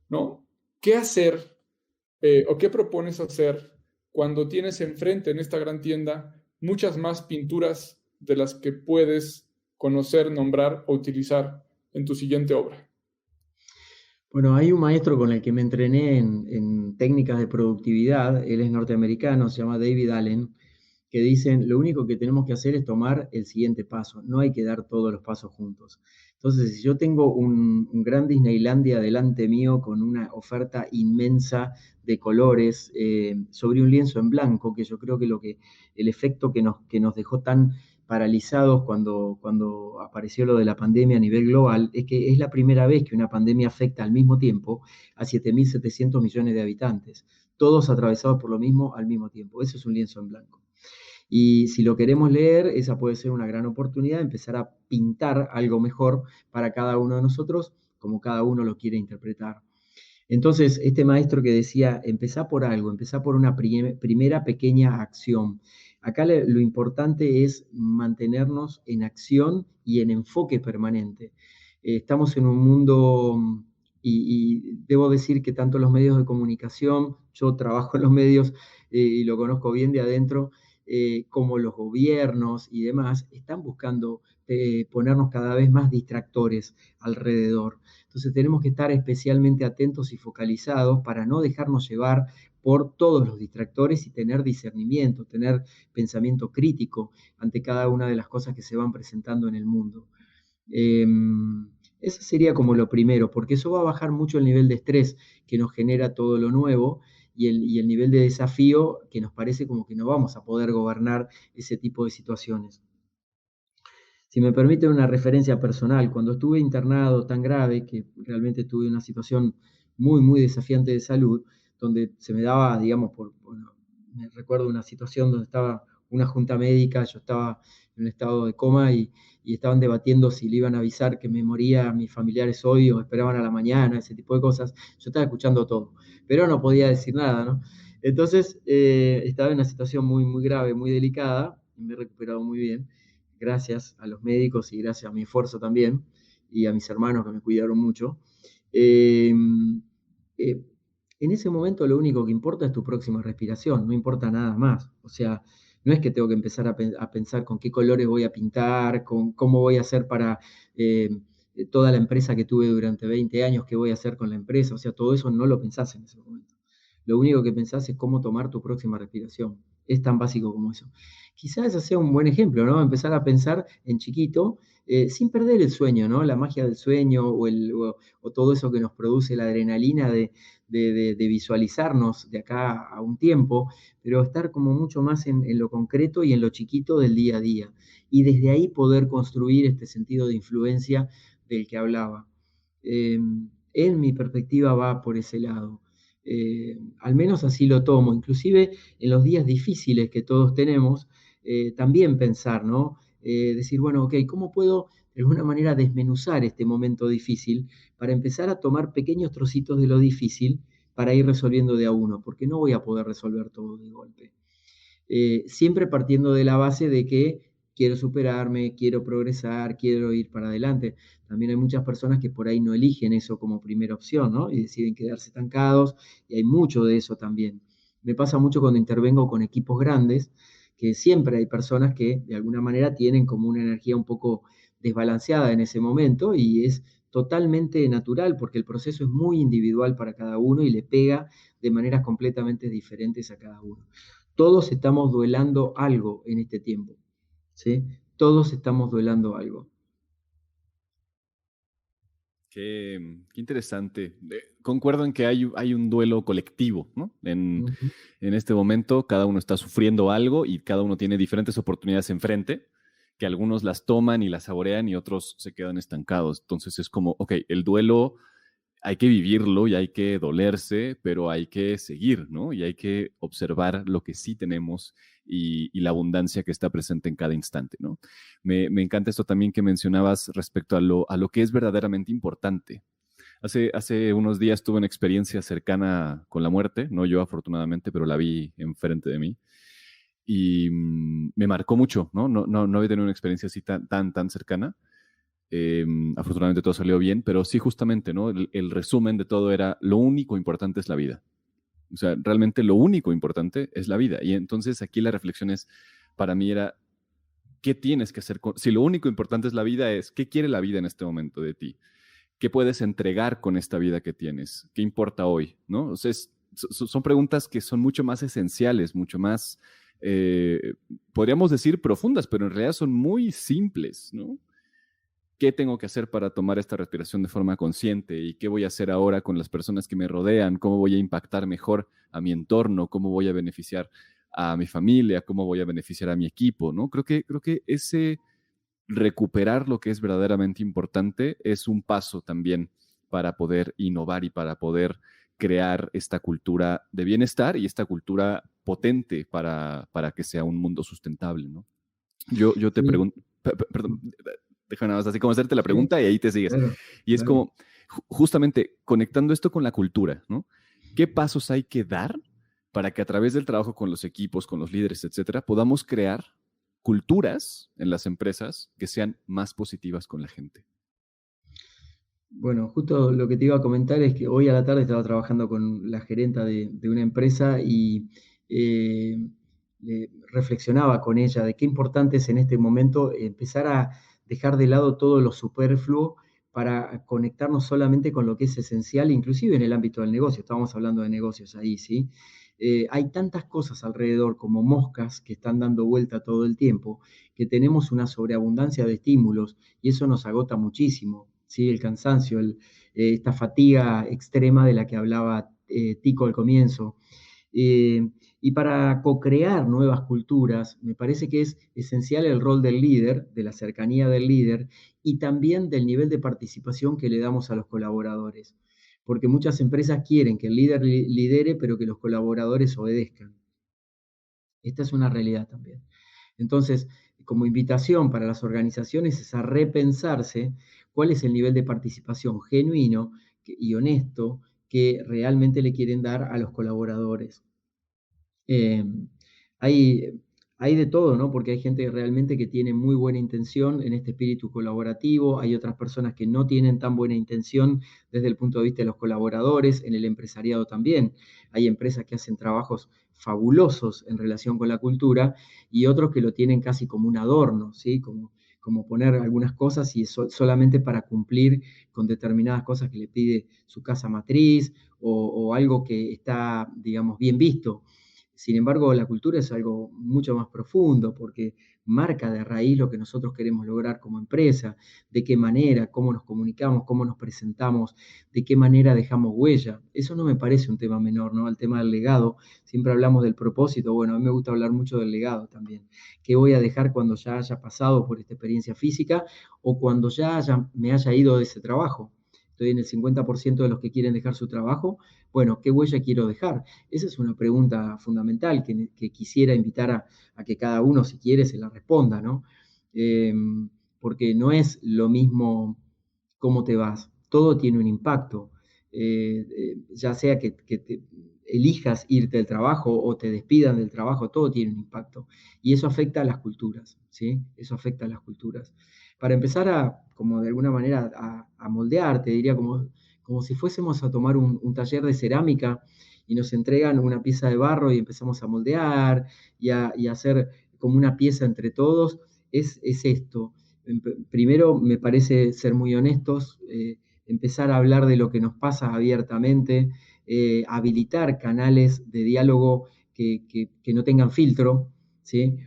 ¿no? ¿Qué hacer o qué propones hacer cuando tienes enfrente en esta gran tienda muchas más pinturas de las que puedes conocer, nombrar o utilizar en tu siguiente obra? Bueno, hay un maestro con el que me entrené en técnicas de productividad, él es norteamericano, se llama David Allen, que dicen, lo único que tenemos que hacer es tomar el siguiente paso, no hay que dar todos los pasos juntos. Entonces, si yo tengo un gran Disneylandia delante mío con una oferta inmensa de colores sobre un lienzo en blanco, que yo creo que el efecto que nos dejó tan paralizados cuando apareció lo de la pandemia a nivel global, es que es la primera vez que una pandemia afecta al mismo tiempo a 7.700 millones de habitantes, todos atravesados por lo mismo al mismo tiempo. Eso es un lienzo en blanco. Y si lo queremos leer, esa puede ser una gran oportunidad de empezar a pintar algo mejor para cada uno de nosotros, como cada uno lo quiere interpretar. Entonces, este maestro que decía, empezá por algo, empezá por una primera pequeña acción. Acá lo importante es mantenernos en acción y en enfoque permanente. Estamos en un mundo, y debo decir que tanto los medios de comunicación, yo trabajo en los medios y lo conozco bien de adentro, como los gobiernos y demás, están buscando ponernos cada vez más distractores alrededor. Entonces tenemos que estar especialmente atentos y focalizados para no dejarnos llevar por todos los distractores y tener discernimiento, tener pensamiento crítico ante cada una de las cosas que se van presentando en el mundo. Eso sería como lo primero, porque eso va a bajar mucho el nivel de estrés que nos genera todo lo nuevo y el nivel de desafío que nos parece como que no vamos a poder gobernar ese tipo de situaciones. Si me permite una referencia personal, cuando estuve internado tan grave, que realmente tuve una situación muy, muy desafiante de salud, donde se me daba, digamos, bueno, me recuerdo una situación donde estaba una junta médica, yo estaba en un estado de coma y estaban debatiendo si le iban a avisar que me moría a mis familiares hoy o esperaban a la mañana, ese tipo de cosas. Yo estaba escuchando todo, pero no podía decir nada, ¿no? Entonces, estaba en una situación muy, muy grave, muy delicada, y me he recuperado muy bien gracias a los médicos y gracias a mi esfuerzo también, y a mis hermanos que me cuidaron mucho. Eh, eh, en ese momento lo único que importa es tu próxima respiración, no importa nada más. O sea, no es que tengo que empezar a pensar con qué colores voy a pintar, con cómo voy a hacer para toda la empresa que tuve durante 20 años, qué voy a hacer con la empresa. O sea, todo eso no lo pensás en ese momento. Lo único que pensás es cómo tomar tu próxima respiración. Es tan básico como eso. Quizás ese sea un buen ejemplo, ¿no? Empezar a pensar en chiquito, sin perder el sueño, ¿no? La magia del sueño o todo eso que nos produce la adrenalina de visualizarnos de acá a un tiempo, pero estar como mucho más en lo concreto y en lo chiquito del día a día. Y desde ahí poder construir este sentido de influencia del que hablaba. En mi perspectiva va por ese lado. Al menos así lo tomo, inclusive en los días difíciles que todos tenemos, también pensar, ¿no? Decir, bueno, ok, ¿cómo puedo de alguna manera desmenuzar este momento difícil para empezar a tomar pequeños trocitos de lo difícil para ir resolviendo de a uno? Porque no voy a poder resolver todo de golpe. Siempre partiendo de la base de que quiero superarme, quiero progresar, quiero ir para adelante. También hay muchas personas que por ahí no eligen eso como primera opción, ¿no? Y deciden quedarse estancados, y hay mucho de eso también. Me pasa mucho cuando intervengo con equipos grandes, que siempre hay personas que de alguna manera tienen como una energía un poco desbalanceada en ese momento y es totalmente natural porque el proceso es muy individual para cada uno y le pega de maneras completamente diferentes a cada uno. Todos estamos duelando algo en este tiempo, ¿sí? Todos estamos duelando algo. Qué interesante. Concuerdo en que hay un duelo colectivo, ¿no? Ujú. En este momento cada uno está sufriendo algo y cada uno tiene diferentes oportunidades enfrente, que algunos las toman y las saborean y otros se quedan estancados. Entonces es como, ok, el duelo hay que vivirlo y hay que dolerse, pero hay que seguir, ¿no? Y hay que observar lo que sí tenemos y la abundancia que está presente en cada instante, ¿no? Me encanta esto también que mencionabas respecto a lo que es verdaderamente importante. Hace unos días tuve una experiencia cercana con la muerte, no yo afortunadamente, pero la vi enfrente de mí y me marcó mucho, ¿no? No había tenido una experiencia así tan cercana. Afortunadamente todo salió bien, pero sí justamente, ¿no? El resumen de todo era, lo único importante es la vida. O sea, realmente lo único importante es la vida. Y entonces aquí la reflexión es, para mí era, ¿qué tienes que hacer? Si lo único importante es la vida, es, ¿qué quiere la vida en este momento de ti? ¿Qué puedes entregar con esta vida que tienes? ¿Qué importa hoy? ¿No? O sea, son preguntas que son mucho más esenciales, mucho más, podríamos decir profundas, pero en realidad son muy simples, ¿no? ¿Qué tengo que hacer para tomar esta respiración de forma consciente? ¿Y qué voy a hacer ahora con las personas que me rodean? ¿Cómo voy a impactar mejor a mi entorno? ¿Cómo voy a beneficiar a mi familia? ¿Cómo voy a beneficiar a mi equipo? ¿No? Creo que ese recuperar lo que es verdaderamente importante es un paso también para poder innovar y para poder crear esta cultura de bienestar y esta cultura potente para que sea un mundo sustentable, ¿no? Yo te Sí, pregunto, perdón, déjame nada más así como hacerte la sí, pregunta y ahí te sigues. claro, Y es claro. como, justamente conectando esto con la cultura, ¿no? ¿Qué pasos hay que dar para que a través del trabajo con los equipos, con los líderes, etcétera, podamos crear culturas en las empresas que sean más positivas con la gente? Bueno, justo lo que te iba a comentar es que hoy a la tarde estaba trabajando con la gerenta de una empresa y eh, reflexionaba con ella de qué importante es en este momento empezar a dejar de lado todo lo superfluo para conectarnos solamente con lo que es esencial, inclusive en el ámbito del negocio. Estábamos hablando de negocios ahí, ¿sí? Hay tantas cosas alrededor como moscas que están dando vuelta todo el tiempo, que tenemos una sobreabundancia de estímulos y eso nos agota muchísimo. ¿Sí? El cansancio, esta fatiga extrema de la que hablaba Tico al comienzo. Y para co-crear nuevas culturas, me parece que es esencial el rol del líder, de la cercanía del líder y también del nivel de participación que le damos a los colaboradores. Porque muchas empresas quieren que el líder lidere, pero que los colaboradores obedezcan. Esta es una realidad también. Entonces, como invitación para las organizaciones es a repensarse cuál es el nivel de participación genuino y honesto que realmente le quieren dar a los colaboradores. Eh, hay, hay de todo, ¿no? Porque hay gente realmente que tiene muy buena intención en este espíritu colaborativo, hay otras personas que no tienen tan buena intención desde el punto de vista de los colaboradores, en el empresariado también. Hay empresas que hacen trabajos fabulosos en relación con la cultura y otros que lo tienen casi como un adorno, ¿sí? Como poner algunas cosas y solamente para cumplir con determinadas cosas que le pide su casa matriz o algo que está, digamos, bien visto. Sin embargo, la cultura es algo mucho más profundo porque marca de raíz lo que nosotros queremos lograr como empresa, de qué manera, cómo nos comunicamos, cómo nos presentamos, de qué manera dejamos huella. Eso no me parece un tema menor, ¿no? El tema del legado, siempre hablamos del propósito, bueno, a mí me gusta hablar mucho del legado también. ¿Qué voy a dejar cuando ya haya pasado por esta experiencia física o cuando me haya ido de ese trabajo? Estoy en el 50% de los que quieren dejar su trabajo. Bueno, ¿qué huella quiero dejar? Esa es una pregunta fundamental que quisiera invitar a que cada uno, si quiere, se la responda, ¿no? Eh, Porque no es lo mismo cómo te vas, todo tiene un impacto, ya sea que te elijas irte del trabajo o te despidan del trabajo, todo tiene un impacto. Y eso afecta a las culturas, ¿sí? Eso afecta a las culturas. Para empezar como de alguna manera, a moldear, te diría como si fuésemos a tomar un taller de cerámica y nos entregan una pieza de barro y empezamos a moldear y a hacer como una pieza entre todos, es esto. Primero, me parece ser muy honestos, empezar a hablar de lo que nos pasa abiertamente, habilitar canales de diálogo que no tengan filtro, ¿sí?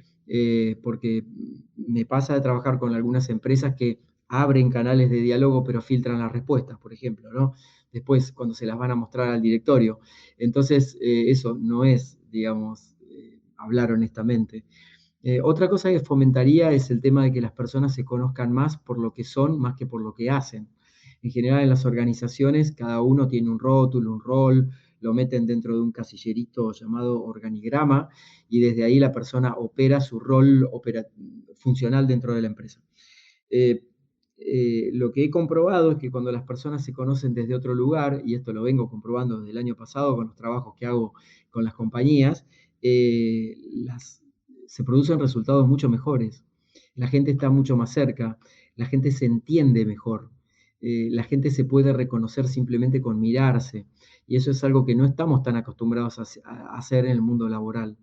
Porque me pasa de trabajar con algunas empresas que abren canales de diálogo pero filtran las respuestas, por ejemplo, ¿no? Después, cuando se las van a mostrar al directorio. Entonces, eso no es, digamos, hablar honestamente. Otra cosa que fomentaría es el tema de que las personas se conozcan más por lo que son, más que por lo que hacen. En general, en las organizaciones, cada uno tiene un rótulo, un rol, lo meten dentro de un casillerito llamado organigrama y desde ahí la persona opera su rol funcional dentro de la empresa. Eh, lo que he comprobado es que cuando las personas se conocen desde otro lugar, y esto lo vengo comprobando desde el año pasado con los trabajos que hago con las compañías, se producen resultados mucho mejores. La gente está mucho más cerca, la gente se entiende mejor, la gente se puede reconocer simplemente con mirarse, y eso es algo que no estamos tan acostumbrados a hacer en el mundo laboral,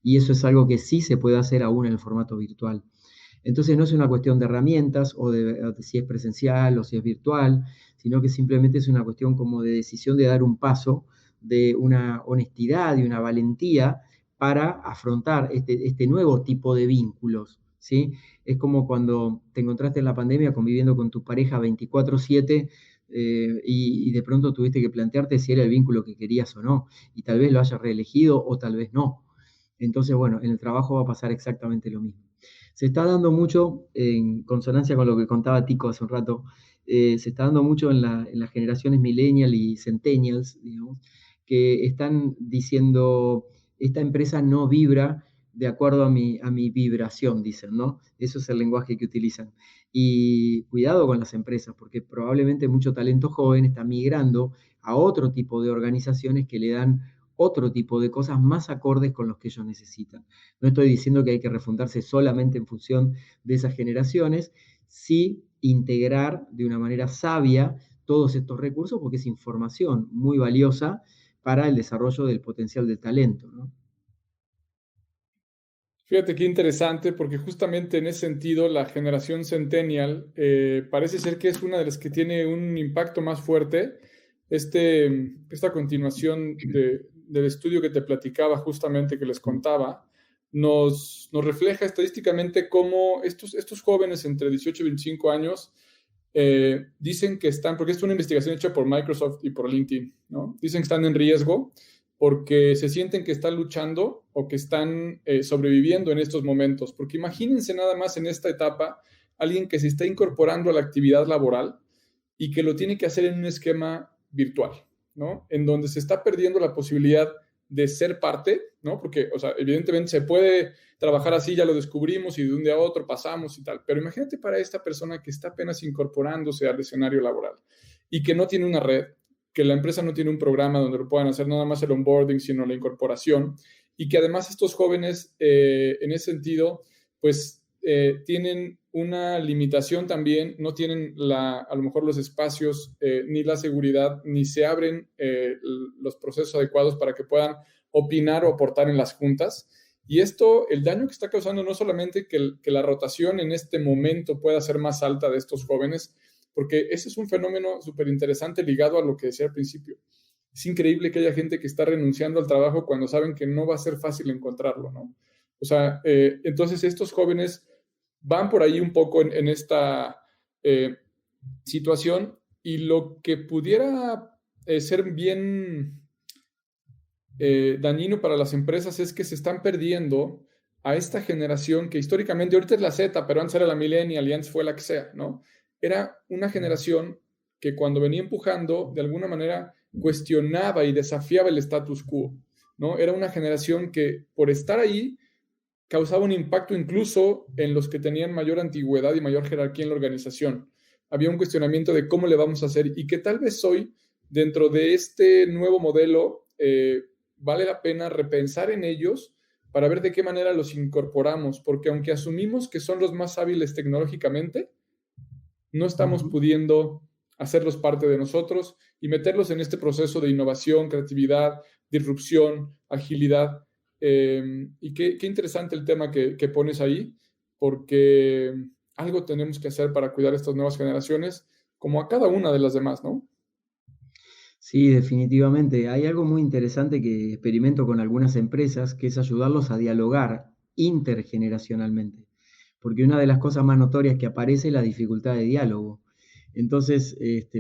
y eso es algo que sí se puede hacer aún en el formato virtual. Entonces no es una cuestión de herramientas o de si es presencial o si es virtual, sino que simplemente es una cuestión como de decisión de dar un paso, de una honestidad y una valentía para afrontar este nuevo tipo de vínculos, ¿sí? Es como cuando te encontraste en la pandemia conviviendo con tu pareja 24/7 y de pronto tuviste que plantearte si era el vínculo que querías o no, y tal vez lo hayas reelegido o tal vez no. Entonces, bueno, en el trabajo va a pasar exactamente lo mismo. Se está dando mucho, en consonancia con lo que contaba Tico hace un rato, se está dando mucho en las generaciones millennial y centennials, digamos, que están diciendo, esta empresa no vibra de acuerdo a mi vibración, dicen, ¿no? Eso es el lenguaje que utilizan. Y cuidado con las empresas, porque probablemente mucho talento joven está migrando a otro tipo de organizaciones que le dan otro tipo de cosas más acordes con los que ellos necesitan. No estoy diciendo que hay que refundarse solamente en función de esas generaciones, sí integrar de una manera sabia todos estos recursos porque es información muy valiosa para el desarrollo del potencial del talento, ¿no? Fíjate qué interesante, porque justamente en ese sentido la generación Centennial parece ser que es una de las que tiene un impacto más fuerte. Esta continuación del estudio que te platicaba justamente, que les contaba, nos refleja estadísticamente cómo estos jóvenes entre 18 y 25 años dicen que están, porque es una investigación hecha por Microsoft y por LinkedIn, ¿no? Dicen que están en riesgo porque se sienten que están luchando o que están sobreviviendo en estos momentos. Porque imagínense nada más en esta etapa alguien que se está incorporando a la actividad laboral y que lo tiene que hacer en un esquema virtual, ¿no? En donde se está perdiendo la posibilidad de ser parte, ¿no? Porque, o sea, evidentemente se puede trabajar así, ya lo descubrimos y de un día a otro pasamos y tal, pero imagínate para esta persona que está apenas incorporándose al escenario laboral y que no tiene una red, que la empresa no tiene un programa donde lo puedan hacer nada más el onboarding, sino la incorporación, y que además estos jóvenes, en ese sentido, pues tienen una limitación también, no tienen a lo mejor los espacios, ni la seguridad, ni se abren los procesos adecuados para que puedan opinar o aportar en las juntas. Y esto, el daño que está causando no solamente que la rotación en este momento pueda ser más alta de estos jóvenes, porque ese es un fenómeno súper interesante ligado a lo que decía al principio. Es increíble que haya gente que está renunciando al trabajo cuando saben que no va a ser fácil encontrarlo, ¿no? O sea, entonces estos jóvenes van por ahí un poco en esta situación, y lo que pudiera ser bien dañino para las empresas es que se están perdiendo a esta generación que históricamente, ahorita es la Z, pero antes era la Millennial y antes fue la que sea, ¿no? Era una generación que cuando venía empujando, de alguna manera cuestionaba y desafiaba el status quo, ¿no? Era una generación que por estar ahí causaba un impacto incluso en los que tenían mayor antigüedad y mayor jerarquía en la organización. Había un cuestionamiento de cómo le vamos a hacer y que tal vez hoy, dentro de este nuevo modelo, vale la pena repensar en ellos para ver de qué manera los incorporamos, porque aunque asumimos que son los más hábiles tecnológicamente, no estamos pudiendo hacerlos parte de nosotros y meterlos en este proceso de innovación, creatividad, disrupción, agilidad. Y qué interesante el tema que pones ahí, porque algo tenemos que hacer para cuidar a estas nuevas generaciones, como a cada una de las demás, ¿no? Sí, definitivamente. Hay algo muy interesante que experimento con algunas empresas, que es ayudarlos a dialogar intergeneracionalmente. Porque una de las cosas más notorias que aparece es la dificultad de diálogo. Entonces,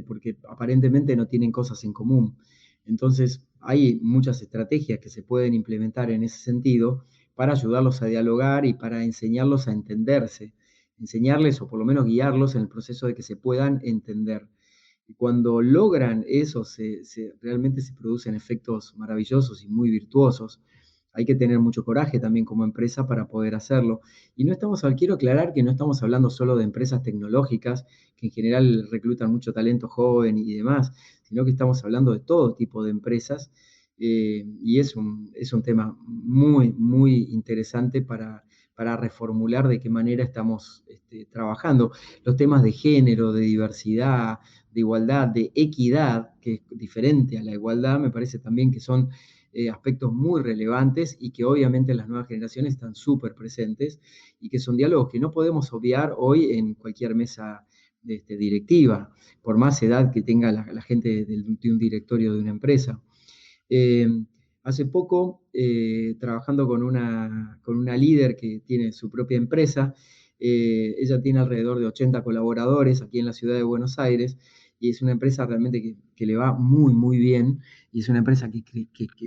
porque aparentemente no tienen cosas en común. Entonces, hay muchas estrategias que se pueden implementar en ese sentido para ayudarlos a dialogar y para enseñarlos a entenderse, enseñarles o por lo menos guiarlos en el proceso de que se puedan entender. Y cuando logran eso, realmente se producen efectos maravillosos y muy virtuosos. Hay que tener mucho coraje también como empresa para poder hacerlo. Y quiero aclarar que no estamos hablando solo de empresas tecnológicas, que en general reclutan mucho talento joven y demás, sino que estamos hablando de todo tipo de empresas. Y es un tema muy, muy interesante para reformular de qué manera estamos trabajando. Los temas de género, de diversidad, de igualdad, de equidad, que es diferente a la igualdad, me parece también que son aspectos muy relevantes y que obviamente las nuevas generaciones están súper presentes y que son diálogos que no podemos obviar hoy en cualquier mesa directiva, por más edad que tenga la gente de un directorio de una empresa. Hace poco, trabajando con una líder que tiene su propia empresa, ella tiene alrededor de 80 colaboradores aquí en la ciudad de Buenos Aires, y es una empresa realmente que le va muy, muy bien, y es una empresa que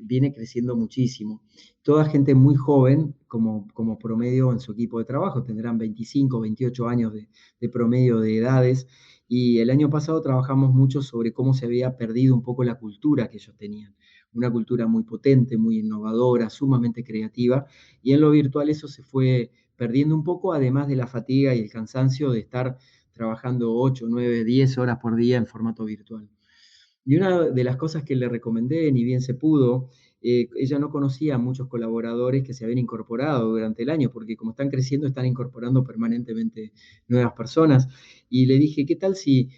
viene creciendo muchísimo. Toda gente muy joven, como promedio en su equipo de trabajo, tendrán 25, 28 años de promedio de edades, y el año pasado trabajamos mucho sobre cómo se había perdido un poco la cultura que ellos tenían. Una cultura muy potente, muy innovadora, sumamente creativa, y en lo virtual eso se fue perdiendo un poco, además de la fatiga y el cansancio de estar trabajando 8, 9, 10 horas por día en formato virtual. Y una de las cosas que le recomendé, ni bien se pudo, ella no conocía a muchos colaboradores que se habían incorporado durante el año, porque como están creciendo, están incorporando permanentemente nuevas personas. Y le dije, ¿qué tal si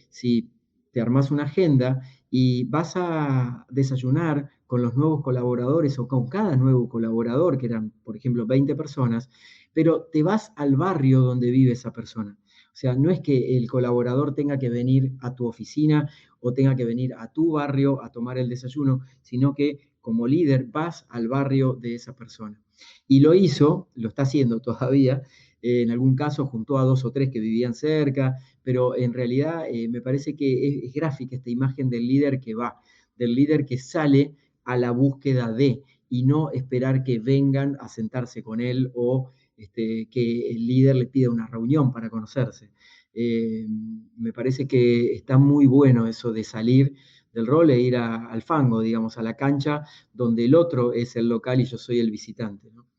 te armás una agenda y vas a desayunar con los nuevos colaboradores o con cada nuevo colaborador, que eran, por ejemplo, 20 personas, pero te vas al barrio donde vive esa persona. O sea, no es que el colaborador tenga que venir a tu oficina o tenga que venir a tu barrio a tomar el desayuno, sino que como líder vas al barrio de esa persona. Y lo hizo, lo está haciendo todavía, en algún caso juntó a 2 o 3 que vivían cerca, pero en realidad me parece que es gráfica esta imagen del líder que va, del líder que sale a la búsqueda de, y no esperar que vengan a sentarse con él o que el líder le pida una reunión para conocerse. Me parece que está muy bueno eso de salir del rol e ir al fango, digamos, a la cancha donde el otro es el local y yo soy el visitante, ¿no?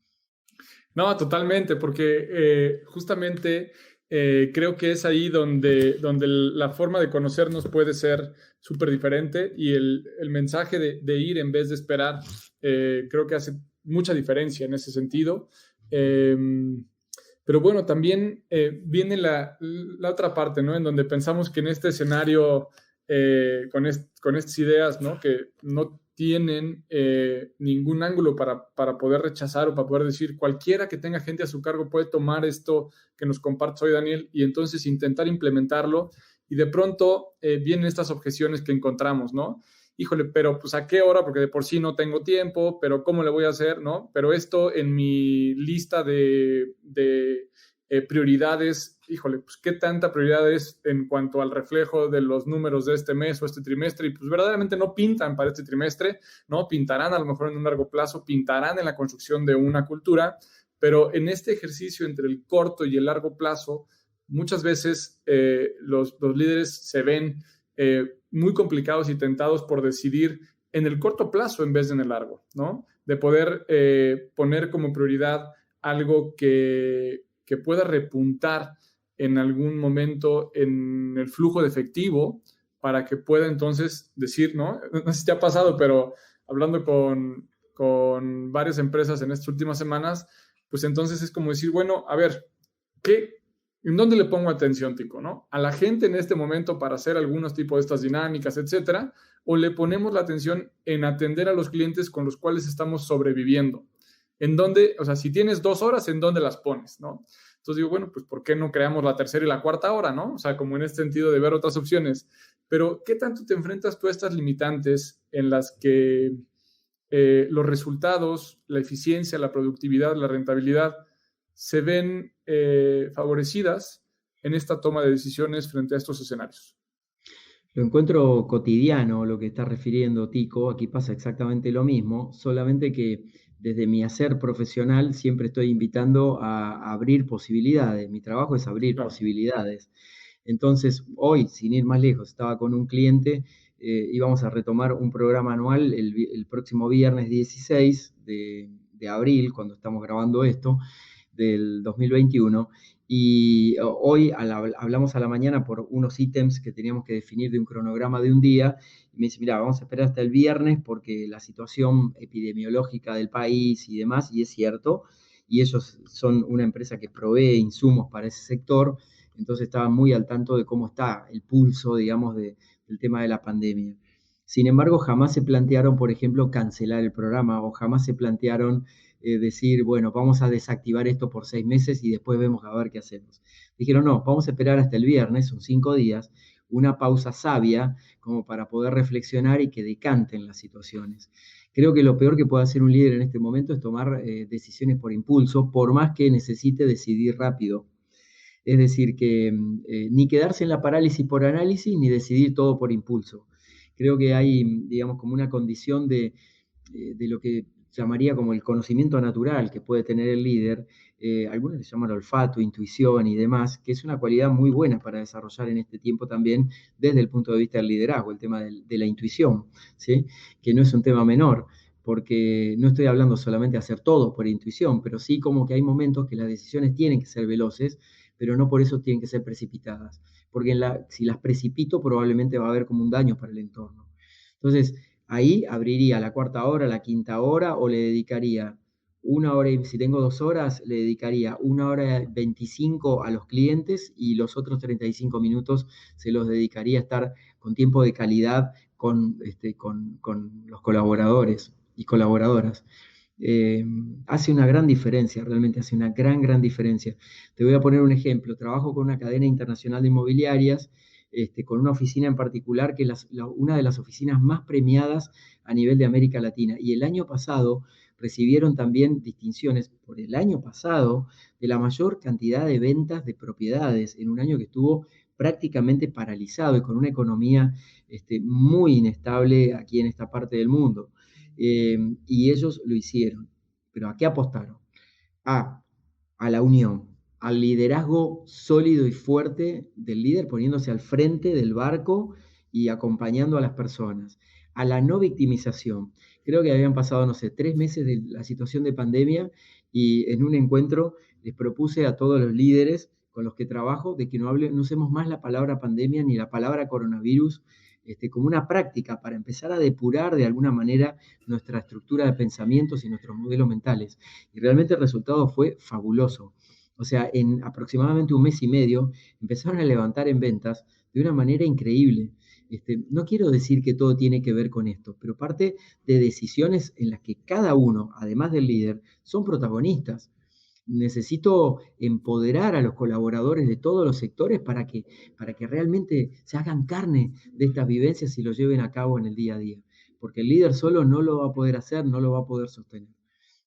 No, totalmente, porque justamente creo que es ahí donde la forma de conocernos puede ser súper diferente y el mensaje de ir en vez de esperar creo que hace mucha diferencia en ese sentido. Pero bueno, también viene la otra parte, ¿no? En donde pensamos que en este escenario, con estas ideas, ¿no? Que no tienen ningún ángulo para poder rechazar o para poder decir cualquiera que tenga gente a su cargo puede tomar esto que nos compartes hoy, Daniel, y entonces intentar implementarlo. Y de pronto vienen estas objeciones que encontramos, ¿no? Híjole, pero pues ¿a qué hora? Porque de por sí no tengo tiempo, pero ¿cómo le voy a hacer? ¿No? Pero esto en mi lista de prioridades, híjole, pues ¿qué tanta prioridad es en cuanto al reflejo de los números de este mes o este trimestre? Y pues verdaderamente no pintan para este trimestre, ¿no? Pintarán a lo mejor en un largo plazo, pintarán en la construcción de una cultura, pero en este ejercicio entre el corto y el largo plazo, muchas veces los líderes se ven muy complicados y tentados por decidir en el corto plazo en vez de en el largo, ¿no? De poder poner como prioridad algo que pueda repuntar en algún momento en el flujo de efectivo para que pueda entonces decir, ¿no? No sé si te ha pasado, pero hablando con varias empresas en estas últimas semanas, pues entonces es como decir, bueno, a ver, ¿en dónde le pongo atención, Tico, no? ¿A la gente en este momento para hacer algunos tipos de estas dinámicas, etcétera? ¿O le ponemos la atención en atender a los clientes con los cuales estamos sobreviviendo? ¿En dónde, o sea, si tienes 2 horas, ¿en dónde las pones, no? Entonces digo, bueno, pues ¿por qué no creamos la tercera y la cuarta hora, no? O sea, como en este sentido de ver otras opciones. Pero, ¿qué tanto te enfrentas tú a estas limitantes en las que los resultados, la eficiencia, la productividad, la rentabilidad se ven favorecidas en esta toma de decisiones frente a estos escenarios? Lo encuentro cotidiano lo que está refiriendo Tico, aquí pasa exactamente lo mismo, solamente que desde mi hacer profesional siempre estoy invitando a abrir posibilidades, mi trabajo es abrir Claro. posibilidades. Entonces, hoy, sin ir más lejos, estaba con un cliente, íbamos a retomar un programa anual el próximo viernes 16 de abril, cuando estamos grabando esto, del 2021. Y hoy hablamos a la mañana por unos ítems que teníamos que definir de un cronograma de un día. Y me dice, mira, vamos a esperar hasta el viernes porque la situación epidemiológica del país y demás, y es cierto, y ellos son una empresa que provee insumos para ese sector, entonces estaban muy al tanto de cómo está el pulso, digamos, del tema de la pandemia. Sin embargo, jamás se plantearon, por ejemplo, cancelar el programa o jamás se plantearon decir, bueno, vamos a desactivar esto por 6 meses y después vemos a ver qué hacemos. Dijeron, no, vamos a esperar hasta el viernes, son 5 días, una pausa sabia como para poder reflexionar y que decanten las situaciones. Creo que lo peor que puede hacer un líder en este momento es tomar decisiones por impulso, por más que necesite decidir rápido. Es decir, que ni quedarse en la parálisis por análisis, ni decidir todo por impulso. Creo que hay, digamos, como una condición de lo que llamaría como el conocimiento natural que puede tener el líder, algunos le llaman olfato, intuición y demás, que es una cualidad muy buena para desarrollar en este tiempo también desde el punto de vista del liderazgo, el tema de la intuición, ¿sí? Que no es un tema menor, porque no estoy hablando solamente de hacer todo por intuición, pero sí como que hay momentos que las decisiones tienen que ser veloces, pero no por eso tienen que ser precipitadas, porque si las precipito probablemente va a haber como un daño para el entorno. Entonces, ahí abriría la cuarta hora, la quinta hora, o le dedicaría 1 hora, y si tengo 2 horas, le dedicaría 1 hora 25 a los clientes y los otros 35 minutos se los dedicaría a estar tiempo de calidad con los colaboradores y colaboradoras. Hace una gran diferencia, realmente hace una gran diferencia. Te voy a poner un ejemplo. Trabajo con una cadena internacional de inmobiliarias, con una oficina en particular que es una de las oficinas más premiadas a nivel de América Latina. Y el año pasado recibieron también distinciones por el año pasado de la mayor cantidad de ventas de propiedades en un año que estuvo prácticamente paralizado y con una economía muy inestable aquí en esta parte del mundo. Y ellos lo hicieron. ¿Pero a qué apostaron? A la unión, al liderazgo sólido y fuerte del líder poniéndose al frente del barco y acompañando a las personas, a la no victimización. Creo que habían pasado, no sé, 3 meses de la situación de pandemia y en un encuentro les propuse a todos los líderes con los que trabajo de que no usemos más la palabra pandemia ni la palabra coronavirus como una práctica para empezar a depurar de alguna manera nuestra estructura de pensamientos y nuestros modelos mentales. Y realmente el resultado fue fabuloso. O sea, en aproximadamente un mes y medio empezaron a levantar en ventas de una manera increíble. No quiero decir que todo tiene que ver con esto, pero parte de decisiones en las que cada uno, además del líder, son protagonistas. Necesito empoderar a los colaboradores de todos los sectores para que realmente se hagan carne de estas vivencias y lo lleven a cabo en el día a día. Porque el líder solo no lo va a poder hacer, no lo va a poder sostener.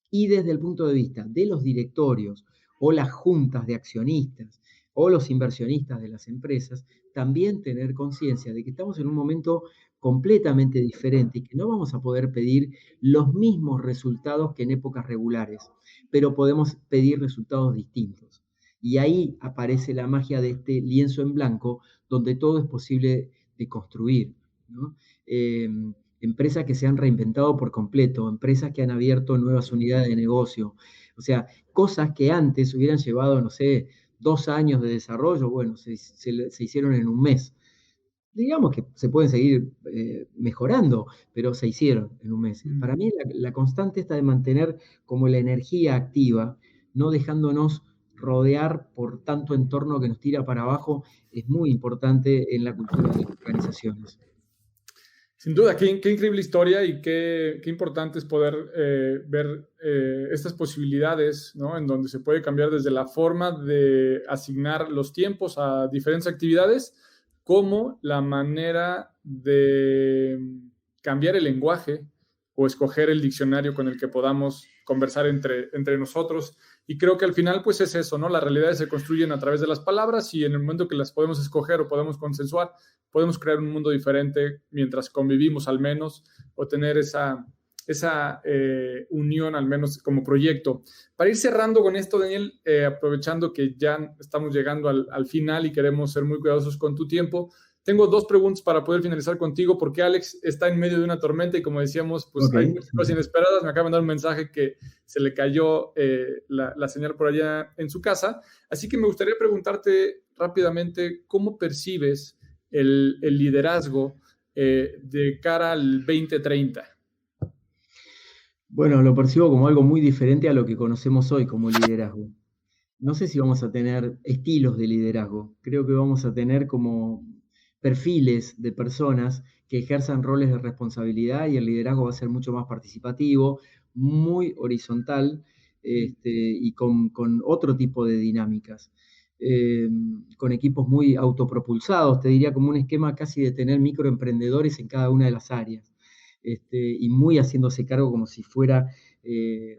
Y desde el punto de vista de los directorios o las juntas de accionistas o los inversionistas de las empresas, también tener conciencia de que estamos en un momento completamente diferente y que no vamos a poder pedir los mismos resultados que en épocas regulares, pero podemos pedir resultados distintos. Y ahí aparece la magia de este lienzo en blanco, donde todo es posible de construir, ¿no? Empresas que se han reinventado por completo, empresas que han abierto nuevas unidades de negocio, o sea, cosas que antes hubieran llevado, no sé, 2 años de desarrollo, bueno, se hicieron en un mes. Digamos que se pueden seguir mejorando, pero se hicieron en un mes. Para mí la constante está de mantener como la energía activa, no dejándonos rodear por tanto entorno que nos tira para abajo, es muy importante en la cultura de las organizaciones. Sin duda, qué increíble historia y qué importante es poder ver estas posibilidades, ¿no? En donde se puede cambiar desde la forma de asignar los tiempos a diferentes actividades, como la manera de cambiar el lenguaje o escoger el diccionario con el que podamos conversar entre nosotros. Y creo que al final, pues es eso, ¿no? Las realidades se construyen a través de las palabras y en el momento que las podemos escoger o podemos consensuar, podemos crear un mundo diferente mientras convivimos al menos o tener esa unión al menos como proyecto. Para ir cerrando con esto, Daniel, aprovechando que ya estamos llegando al final y queremos ser muy cuidadosos con tu tiempo, tengo 2 preguntas para poder finalizar contigo, porque Alex está en medio de una tormenta y como decíamos, pues hay muchas cosas inesperadas. Me acaba de mandar un mensaje que se le cayó la señal por allá en su casa. Así que me gustaría preguntarte rápidamente cómo percibes el liderazgo de cara al 2030. Bueno, lo percibo como algo muy diferente a lo que conocemos hoy como liderazgo. No sé si vamos a tener estilos de liderazgo. Creo que vamos a tener como perfiles de personas que ejerzan roles de responsabilidad y el liderazgo va a ser mucho más participativo, muy horizontal y con otro tipo de dinámicas. Con equipos muy autopropulsados, te diría como un esquema casi de tener microemprendedores en cada una de las áreas y muy haciéndose cargo como si fuera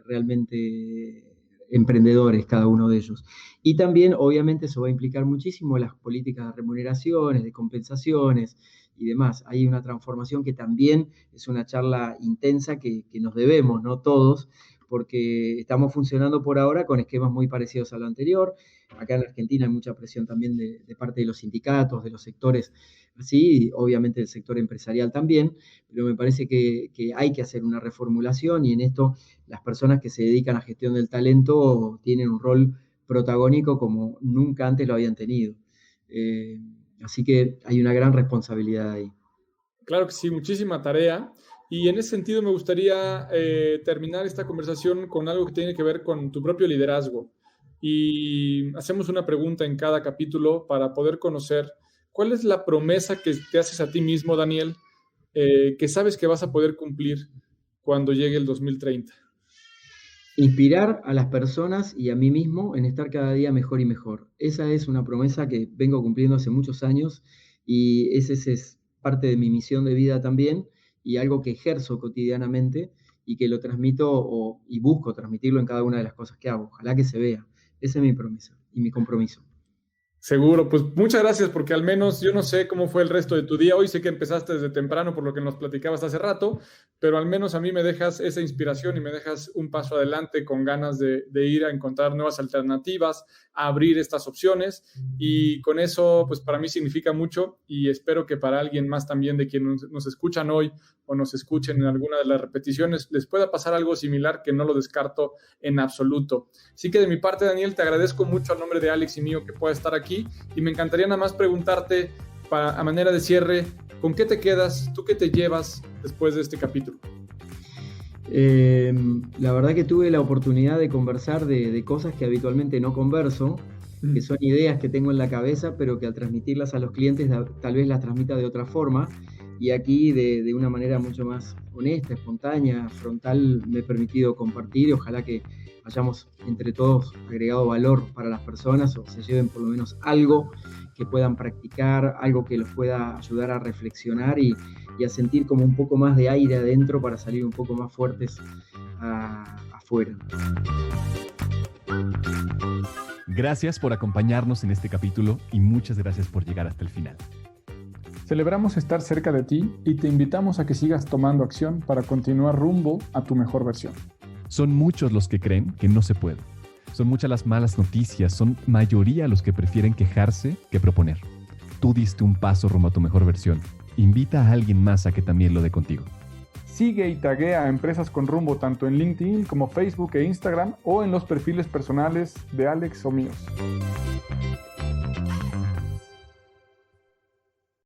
realmente emprendedores cada uno de ellos. Y también, obviamente, eso va a implicar muchísimo las políticas de remuneraciones, de compensaciones y demás. Hay una transformación que también es una charla intensa que nos debemos, ¿no? Todos, porque estamos funcionando por ahora con esquemas muy parecidos a lo anterior. Acá en Argentina hay mucha presión también de parte de los sindicatos, de los sectores así, obviamente del sector empresarial también, pero me parece que hay que hacer una reformulación y en esto las personas que se dedican a gestión del talento tienen un rol protagónico como nunca antes lo habían tenido. Así que hay una gran responsabilidad ahí. Claro que sí, muchísima tarea. Y en ese sentido me gustaría terminar esta conversación con algo que tiene que ver con tu propio liderazgo. Y hacemos una pregunta en cada capítulo para poder conocer ¿cuál es la promesa que te haces a ti mismo, Daniel, que sabes que vas a poder cumplir cuando llegue el 2030? Inspirar a las personas y a mí mismo en estar cada día mejor y mejor. Esa es una promesa que vengo cumpliendo hace muchos años y ese es parte de mi misión de vida también y algo que ejerzo cotidianamente y que lo transmito y busco transmitirlo en cada una de las cosas que hago. Ojalá que se vea. Esa es mi promesa y mi compromiso. Seguro, pues muchas gracias porque al menos yo no sé cómo fue el resto de tu día. Hoy sé que empezaste desde temprano por lo que nos platicabas hace rato, pero al menos a mí me dejas esa inspiración y me dejas un paso adelante con ganas de ir a encontrar nuevas alternativas, a abrir estas opciones y con eso pues para mí significa mucho y espero que para alguien más también de quienes nos escuchan hoy o nos escuchen en alguna de las repeticiones les pueda pasar algo similar que no lo descarto en absoluto. Así que de mi parte, Daniel, te agradezco mucho a nombre de Alex y mío que pueda estar aquí y me encantaría nada más preguntarte a manera de cierre, ¿con qué te quedas? ¿Tú qué te llevas después de este capítulo? La verdad que tuve la oportunidad de conversar de cosas que habitualmente no converso, que son ideas que tengo en la cabeza, pero que al transmitirlas a los clientes tal vez las transmita de otra forma. Y aquí de una manera mucho más honesta, espontánea, frontal, me he permitido compartir y ojalá que hayamos entre todos agregado valor para las personas o se lleven por lo menos algo que puedan practicar, algo que los pueda ayudar a reflexionar y a sentir como un poco más de aire adentro para salir un poco más fuertes afuera. Gracias por acompañarnos en este capítulo y muchas gracias por llegar hasta el final. Celebramos estar cerca de ti y te invitamos a que sigas tomando acción para continuar rumbo a tu mejor versión. Son muchos los que creen que no se puede. Son muchas las malas noticias, son mayoría los que prefieren quejarse que proponer. Tú diste un paso rumbo a tu mejor versión. Invita a alguien más a que también lo dé contigo. Sigue y taguea a Empresas con Rumbo tanto en LinkedIn como Facebook e Instagram o en los perfiles personales de Alex o míos.